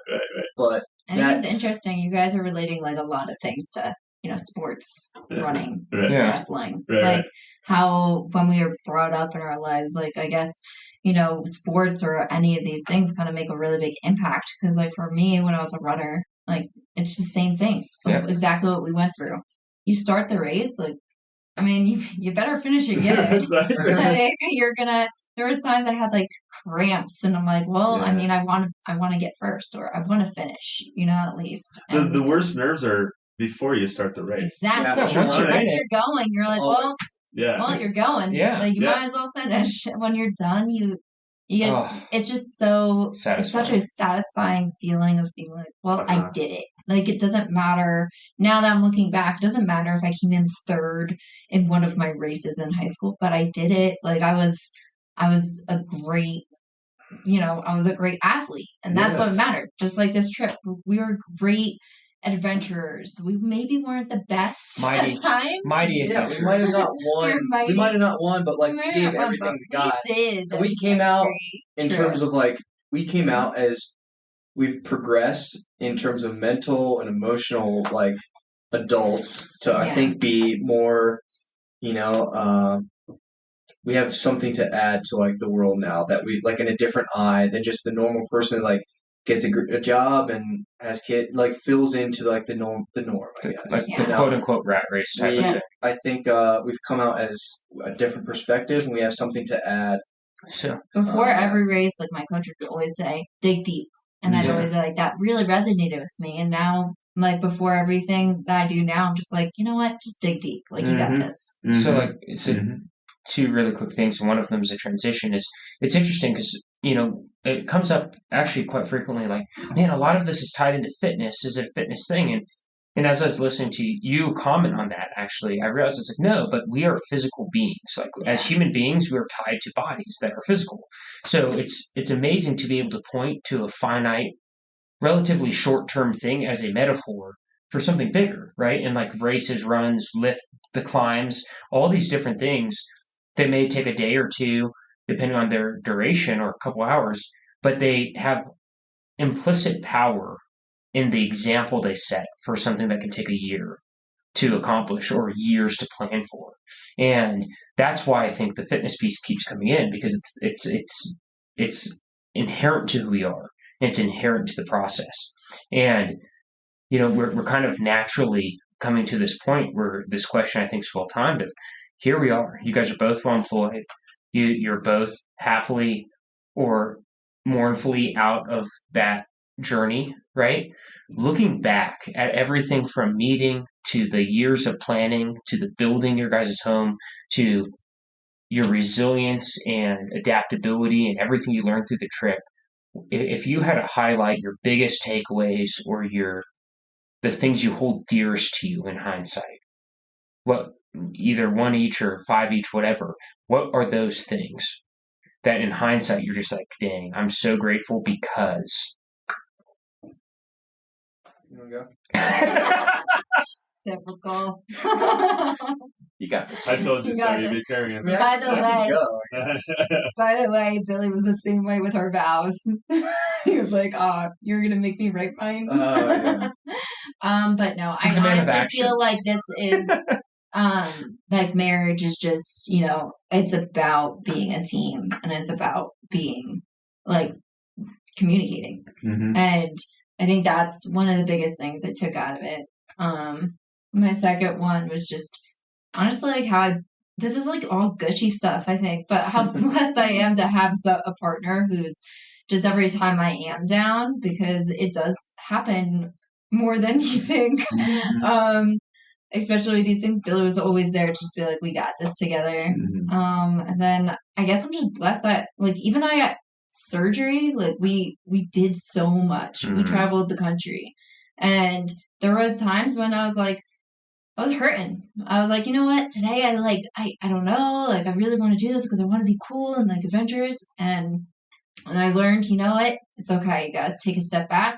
C: But
D: I think it's interesting. You guys are relating like a lot of things to sports, running, wrestling, like how when we were brought up in our lives, like I guess sports or any of these things kind of make a really big impact. Because like for me, when I was a runner, like it's the same thing, exactly what we went through. You start the race, like I mean, you better finish it good. Like, you're gonna. There was times I had like cramps, and I'm like, well, I mean, I want to get first, or I want to finish, at least. And
A: the worst nerves are before you start the race.
D: Exactly.
C: Yeah,
D: Once you're going, you're like, well, you're going.
B: Yeah.
D: Like, you might as well finish. When you're done, you get, it's just so,
B: satisfying.
D: It's such a satisfying feeling of being like, well, I did it. Like, it doesn't matter. Now that I'm looking back, it doesn't matter if I came in third in one of my races in high school, but I did it. Like, I was a great, I was a great athlete, and that's what mattered. Just like this trip, we were great adventurers. We maybe weren't the best at times.
B: Mighty
C: adventurers. We might have not won. We might have not won, but like we gave everything we got.
D: We did.
C: And we came out in terms of like we came out as we've progressed in terms of mental and emotional like adults to I think be more, we have something to add to like the world now that we like in a different eye than just the normal person like gets a job and has kid like fills into like the norm I guess.
B: Like the quote unquote rat race type of thing.
C: I think we've come out as a different perspective and we have something to add.
B: So
D: before every race, like my coach would always say, dig deep. And I'd always be like, that really resonated with me. And now, like, before everything that I do now, I'm just like, you know what? Just dig deep. Like, you got this.
B: So, like, two really quick things. And one of them is a transition. It's interesting because, it comes up actually quite frequently. Like, man, a lot of this is tied into fitness. Is it a fitness thing? And as I was listening to you comment on that, actually, I realized it's like, no, but we are physical beings. Like as human beings, we are tied to bodies that are physical. So it's amazing to be able to point to a finite, relatively short-term thing as a metaphor for something bigger, right? And like races, runs, lift, the climbs, all these different things that may take a day or two, depending on their duration or a couple hours, but they have implicit power in the example they set for something that can take a year to accomplish or years to plan for. And that's why I think the fitness piece keeps coming in because it's inherent to who we are. It's inherent to the process. And, we're kind of naturally coming to this point where this question I think is well timed of here we are. You guys are both well employed. You're both happily or mournfully out of that journey, right? Looking back at everything from meeting to the years of planning to the building your guys' home to your resilience and adaptability and everything you learned through the trip, if you had to highlight your biggest takeaways or the things you hold dearest to you in hindsight, what either one each or five each, whatever, what are those things that in hindsight you're just like, dang, I'm so grateful because...
C: You want to go?
D: Typical.
B: You got this.
A: I told you,
D: You
A: so
D: got
A: you'd
D: it.
A: be carrying.
D: By the way,
C: Go.
D: by the way, Billy was the same way with her vows. He was like, you're gonna make me write mine.
C: Oh, yeah.
D: But no, I
B: He's a man of
D: honestly
B: action.
D: feel like this is like marriage is just, it's about being a team and it's about being like communicating.
A: Mhm.
D: And I think that's one of the biggest things I took out of it. My second one was just honestly like this is like all gushy stuff, I think, but how blessed I am to have a partner who's just every time I am down, because it does happen more than you think. Especially with these things, Billy was always there to just be like, we got this together.
A: Mhm.
D: And then I guess I'm just blessed that like even though I got surgery, like we did so much. We
A: Mhm.
D: traveled the country. And there was times when I was like, I was hurting. I was like, you know what? Today I don't know, like I really want to do this because I want to be cool and like adventurous. And I learned, you know what? It's okay. You guys take a step back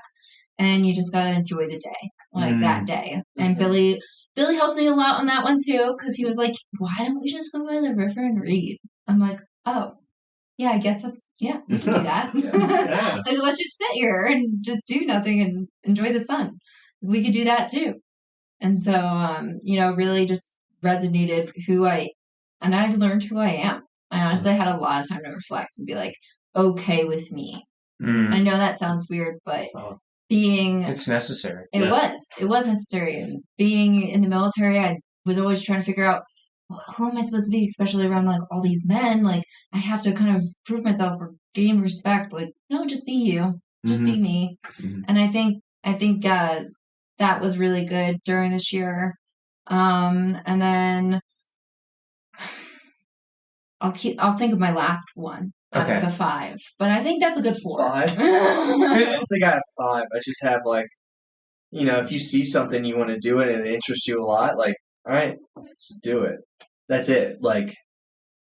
D: and you just gotta enjoy the day, like that day. And
C: Mhm.
D: Billy helped me a lot on that one too, because he was like, "Why don't we just go by the river and read?" I'm like, "Oh, yeah, I guess we can do that.
A: Yeah.
D: Like, let's just sit here and just do nothing and enjoy the sun. We could do that too." And so, really just resonated and I've learned who I am. I honestly had a lot of time to reflect and be like, okay with me. I know that sounds weird, but
A: So,
B: It's necessary.
D: it was necessary. And being in the military, I was always trying to figure out, well, who am I supposed to be, especially around like all these men? Like I have to kind of prove myself or gain respect. Like, no, just be you, just be me.
A: Mhm.
D: And I think that was really good during this year. And then I'll think of my last one out of
B: Okay.
D: the 5, but I think that's a good 4.
C: 5? I don't think I have 5. I just have like, if you see something you want to do it and it interests you a lot, like, all right, let's do it. That's it. Like,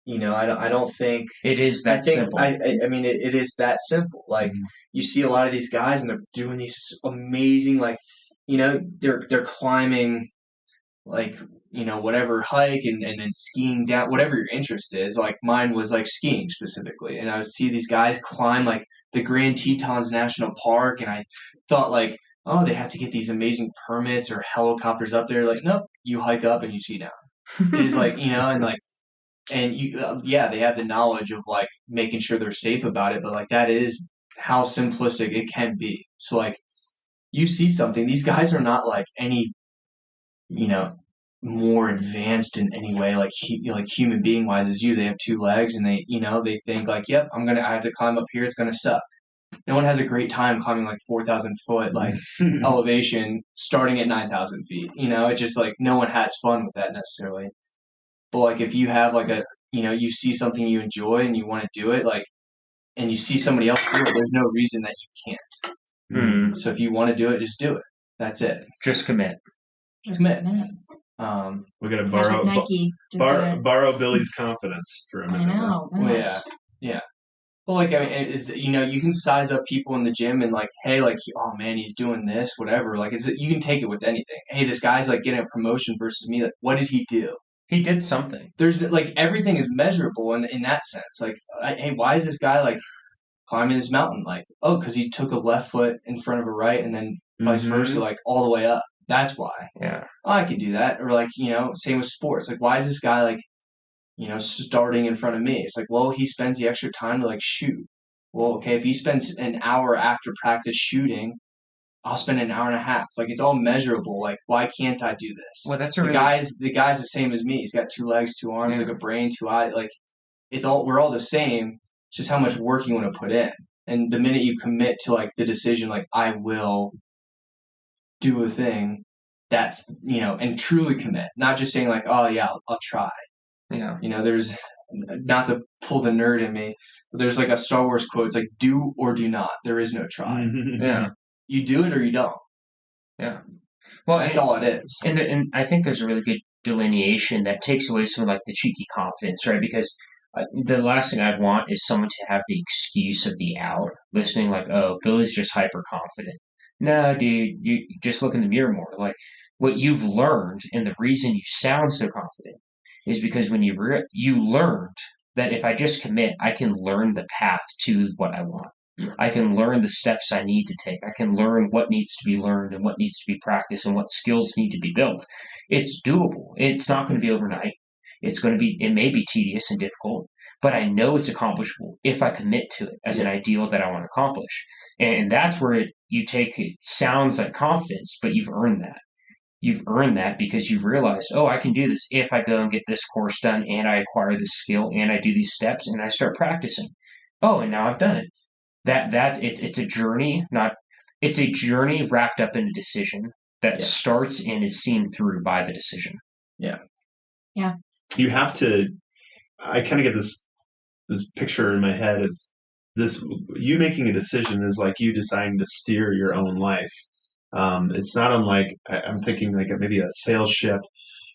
C: I don't think
B: It is that simple.
C: I mean, it is that simple. Like, you see a lot of these guys and they're doing these amazing, like, they're climbing, like, whatever hike and then skiing down, whatever your interest is. Like, mine was like skiing specifically. And I would see these guys climb like the Grand Tetons National Park. And I thought, like, oh, they have to get these amazing permits or helicopters up there. Like, nope, you hike up and you ski down. It is like, and like, and they have the knowledge of like making sure they're safe about it, but like that is how simplistic it can be. So like you see something, these guys are not like any, you know, more advanced in any way, like like human being wise as you. They have 2 legs and they think like, yep, I have to climb up here. It's gonna suck. No one has a great time climbing like 4,000 foot like elevation, starting at 9,000 feet. It's just like no one has fun with that necessarily. But like if you have like you see something you enjoy and you want to do it, like, and you see somebody else do it, there's no reason that you can't. So if you want to do it, just do it. That's it.
B: Just commit.
C: Commit.
A: We got to
D: Hashtag Nike. Just do it.
A: borrow Billy's confidence for a
D: I
A: minute.
D: know.
C: Well,
D: gosh.
C: yeah. Well, like I mean, you can size up people in the gym and like, hey, like, oh man, he's doing this, whatever. Like, you can take it with anything. Hey, this guy's like getting a promotion versus me. Like, what did he do?
B: He did something.
C: There's like everything is measurable in that sense. Like, hey, why is this guy like climbing this mountain? Like, oh, because he took a left foot in front of a right, and then vice versa, like all the way up. That's why.
B: Yeah.
C: Oh, I could do that. Or like, same with sports. Like, why is this guy like, starting in front of me? It's like, well, he spends the extra time to like shoot. Well, okay, if he spends an hour after practice shooting, I'll spend an hour and a half. Like, it's all measurable. Like, why can't I do this?
B: Well, that's
C: the guy's the same as me. He's got 2 legs, 2 arms, like a brain, 2 eyes. Like, we're all the same. It's just how much work you want to put in. And the minute you commit to like the decision, like I will do a thing, that's and truly commit, not just saying like, oh yeah, I'll try.
B: Yeah.
C: There's, not to pull the nerd in me, but there's like a Star Wars quote. It's like, do or do not. There is no try.
B: Yeah.
C: You do it or you don't.
B: Yeah. Well,
C: That's all it is.
B: And I think there's a really good delineation that takes away some of like the cheeky confidence, right? Because the last thing I'd want is someone to have the excuse of the out, listening like, oh, Billy's just hyper confident. No, dude, you just look in the mirror more. Like, What you've learned, and the reason you sound so confident, is because when you learned that if I just commit, I can learn the path to what I want. I can learn the steps I need to take. I can learn what needs to be learned and what needs to be practiced and what skills need to be built. It's doable. It's not going to be overnight. It may be tedious and difficult, but I know it's accomplishable if I commit to it as an ideal that I want to accomplish. And that's where it sounds like confidence, but you've earned that. You've earned that because you've realized, oh, I can do this if I go and get this course done and I acquire this skill and I do these steps and I start practicing. Oh, and now I've done it. It's a journey, not it's a journey wrapped up in a decision that starts and is seen through by the decision.
C: Yeah.
A: You have to. I kind of get this picture in my head of this. You making a decision is like you deciding to steer your own life. It's not unlike I'm thinking like maybe a sail ship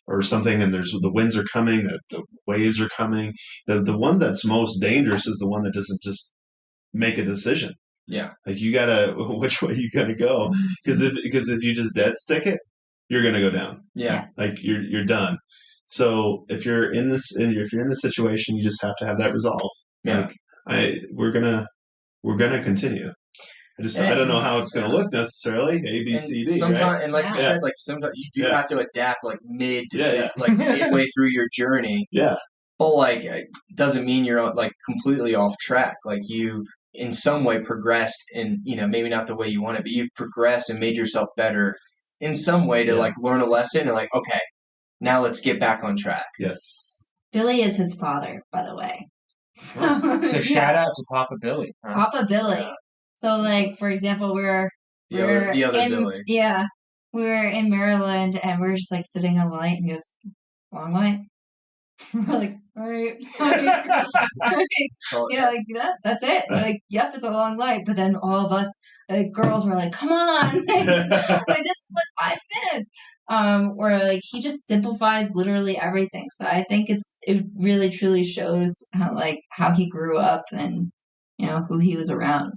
A: or something, and there's the winds are coming, the waves are coming. The one that's most dangerous is the one that doesn't just make a decision.
C: Yeah.
A: Like you gotta which way you gotta go, because if you just dead stick it, you're gonna go down.
C: Yeah.
A: Like you're done. So if you're in this situation, you just have to have that resolve.
C: Yeah.
A: Like we're gonna continue. I don't know how it's going to look necessarily. A, B, C, D.
C: Sometimes,
A: right?
C: and like you said, like sometimes you do have to adapt, like like midway through your journey.
A: Yeah.
C: But like, it doesn't mean you're like completely off track. Like you've in some way progressed, and maybe not the way you want it, but you've progressed and made yourself better in some way to like learn a lesson and like, okay, now let's get back on track.
A: Yes.
D: Billy is his father, by the way.
B: So shout out to Papa Billy. Huh?
D: Papa Billy. Yeah. So, like, for example,
C: the other Billy.
D: Yeah, we were in Maryland, and we were just like sitting in the light, and he goes, "Long way." We're like, all right. Yeah, like that's it. Like, yep, it's a long light. But then all of us, like, girls, were like, "Come on, like this is like 5 minutes." Where like he just simplifies literally everything. So I think it really truly shows how he grew up and who he was around,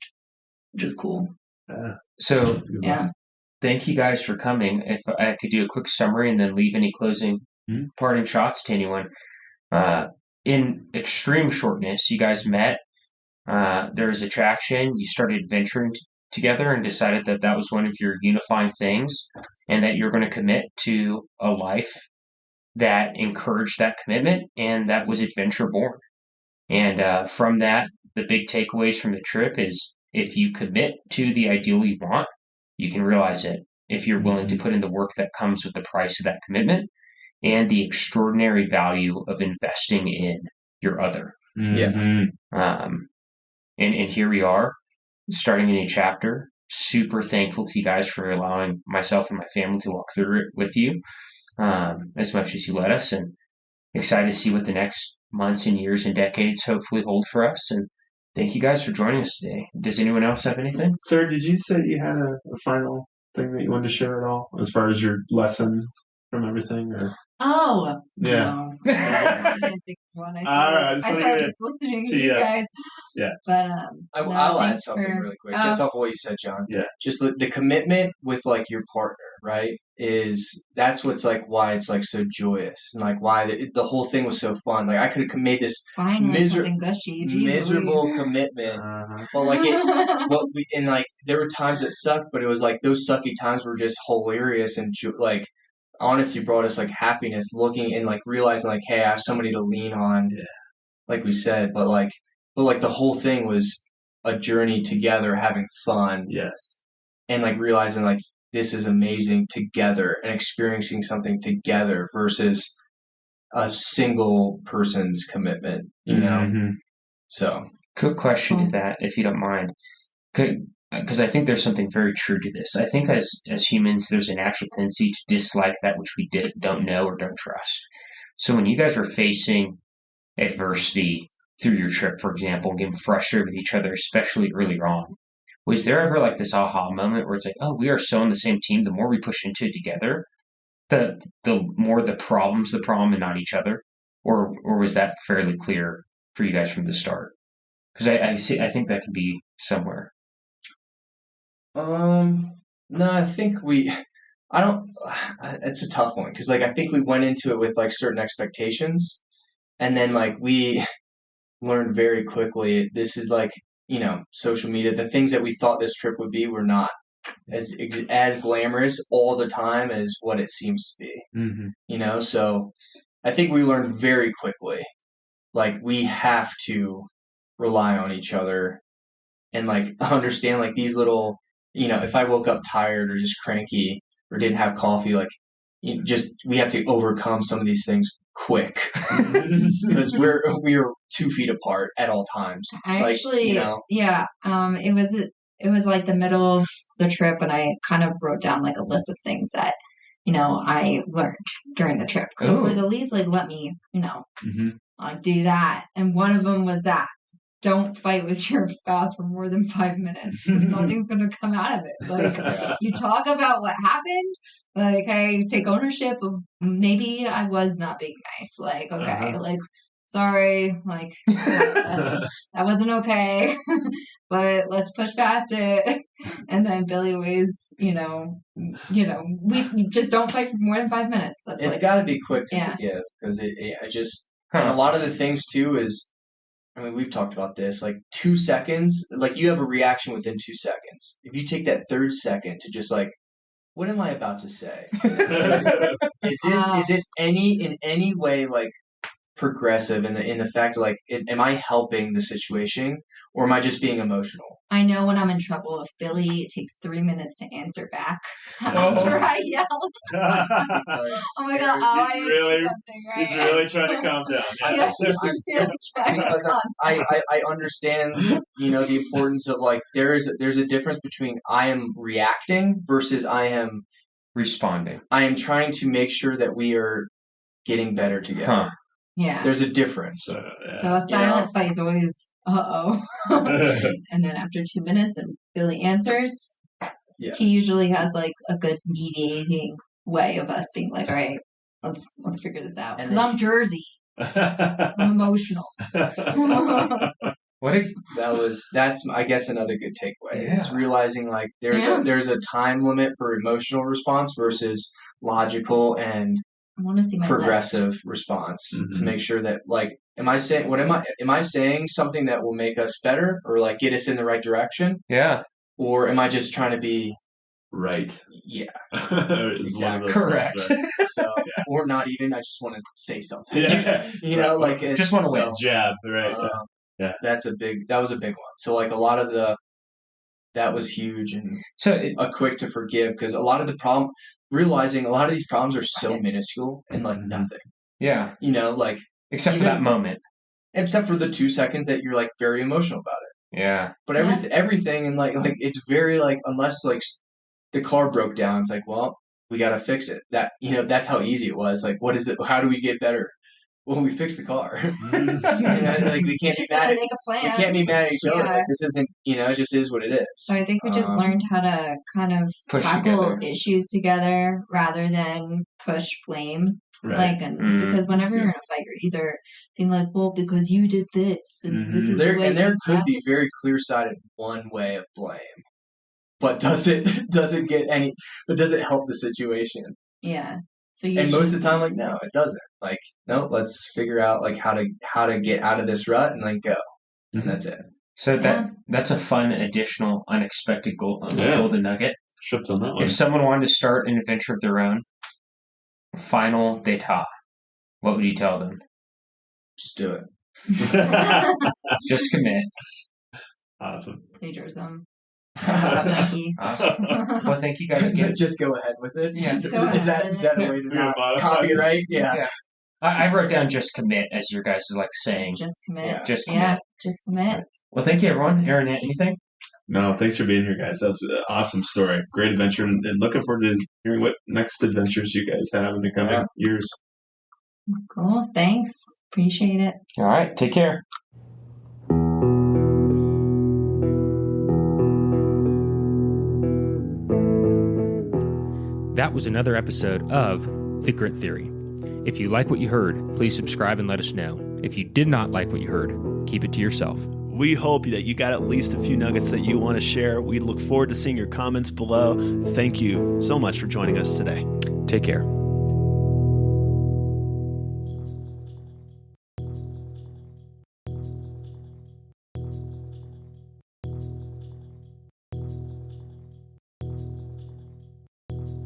D: which is cool.
B: So thank you guys for coming. If I could do a quick summary and then leave any closing parting shots to anyone. In extreme shortness, you guys met. There was attraction. You started venturing together and decided that was one of your unifying things, and that you're going to commit to a life that encouraged that commitment, and that was adventure born. And from that, the big takeaways from the trip is if you commit to the ideal you want, you can realize it. If you're willing to put in the work that comes with the price of that commitment, and the extraordinary value of investing in your other.
C: Yeah.
B: And here we are, starting a new chapter. Super thankful to you guys for allowing myself and my family to walk through it with you, as much as you let us, and excited to see what the next months and years and decades hopefully hold for us. And thank you guys for joining us today. Does anyone else have anything?
A: Sir, did you say you had a final thing that you wanted to share at all as far as your lesson from everything? Or?
D: Oh,
A: yeah.
D: No. I didn't think of one. I started just listening to you guys.
A: Yeah.
D: But
C: I'll add something really quick, just off of what you said, John.
A: Yeah.
C: Just the commitment with like your partner, right? That's what's like why it's like so joyous and like why the whole thing was so fun. Like I could have made this miserable commitment, but like and like there were times that sucked, but it was like those sucky times were just hilarious and like honestly brought us like happiness, looking and like realizing like, hey, I have somebody to lean on, like we said, but the whole thing was a journey together, having fun, and like realizing like this is amazing together and experiencing something together versus a single person's commitment, So,
B: quick question to that, if you don't mind, because I think there's something very true to this. I think as humans, there's a natural tendency to dislike that which we don't know or don't trust. So when you guys were facing adversity through your trip, for example, getting frustrated with each other, especially earlier on, was there ever like this aha moment where it's like, oh, we are so on the same team, the more we push into it together, the more the problem's the problem and not each other? Or was that fairly clear for you guys from the start? Because I think that could be somewhere.
C: No, I think I don't. It's a tough one because like I think we went into it with like certain expectations, and then like we learned very quickly this is like social media. The things that we thought this trip would be were not as glamorous all the time as what it seems to be.
A: Mm-hmm.
C: So I think we learned very quickly, like we have to rely on each other and like understand like these little, if I woke up tired or just cranky or didn't have coffee, like we have to overcome some of these things quick because we're 2 feet apart at all times.
D: I actually, it was like the middle of the trip, and I kind of wrote down like a list of things that I learned during the trip because I was like, at least like let me like do that, and one of them was that. Don't fight with your spouse for more than 5 minutes. Nothing's going to come out of it. Like, you talk about what happened. Like, I take ownership of maybe I was not being nice. Like, okay, like, sorry. Like, that wasn't okay. But let's push past it. And then Billy always, we just don't fight for more than 5 minutes. That's
C: it's got to be quick to forgive because and a lot of the things too is, I mean, we've talked about this, like 2 seconds, like you have a reaction within 2 seconds. If you take that third second to just like, what am I about to say? Is this in any way like progressive in the fact like, am I helping the situation or am I just being emotional?
D: I know when I'm in trouble if Billy takes 3 minutes to answer back after I yell. Oh my god! I need to do something, right?
A: He's really trying to calm down.
C: Because I understand, the importance of like there's a difference between I am reacting versus I am
B: responding.
C: I am trying to make sure that we are getting better together.
D: Yeah,
C: there's a difference.
D: So a silent fight is always and then after 2 minutes and Billy answers, he usually has like a good mediating way of us being like, all right, let's figure this out because I'm Jersey. I'm emotional.
C: That's I guess another good takeaway is realizing like there's a time limit for emotional response versus logical and
D: I want to see my
C: progressive response to make sure that like am I saying something that will make us better or like get us in the right direction?
B: Yeah.
C: Or am I just trying to be
A: right?
C: Yeah.
A: Exactly.
B: Correct.
C: So, or not even. I just want to say something.
A: Like
B: just want to win.
A: Jab, right?
C: That was a big one. So like a lot of that was huge and a quick to forgive because a lot of realizing a lot of these problems are so minuscule and like nothing.
B: Yeah.
C: Like
B: except for that moment.
C: Except for the 2 seconds that you're like very emotional about it.
B: Yeah.
C: But everything and like it's very like unless like the car broke down, it's like, well, we got to fix it. That that's how easy it was. Like, what is it? How do we get better? Well, we fixed the car. Like we can't be mad at each other. Like, this isn't, it just is what it is.
D: So I think we just learned how to kind of tackle issues together rather than push blame.
A: Right.
D: Like, because whenever you're in a fight, you're either being like, well, because you did this, and this is the way.
C: And there could be very clear-sighted one way of blame, but does it help the situation?
D: Yeah. So
C: most of the time, like, no, it doesn't. Like, no, let's figure out like how to get out of this rut and like go, and that's it.
B: So that's a fun additional unexpected golden nugget.
A: Tripped on that one.
B: If someone wanted to start an adventure of their own, final d'état, what would you tell them?
C: Just do it.
B: Just commit.
A: Awesome.
D: Plagiarism.
B: Awesome. Well, thank you guys again.
C: Just go ahead with it.
D: Yeah.
C: Is that a way to not copyright? Yeah.
B: I wrote down just commit as your guys' like saying.
D: Just commit.
B: Yeah. Just commit.
D: Just commit.
B: Well, thank you, everyone. Aaron, anything?
A: No, thanks for being here, guys. That was an awesome story. Great adventure, and looking forward to hearing what next adventures you guys have in the coming years.
D: Cool. Thanks. Appreciate it.
B: All right. Take care. That was another episode of The Grit Theory. If you like what you heard, please subscribe and let us know. If you did not like what you heard, keep it to yourself.
A: We hope that you got at least a few nuggets that you want to share. We look forward to seeing your comments below. Thank you so much for joining us today.
E: Take care.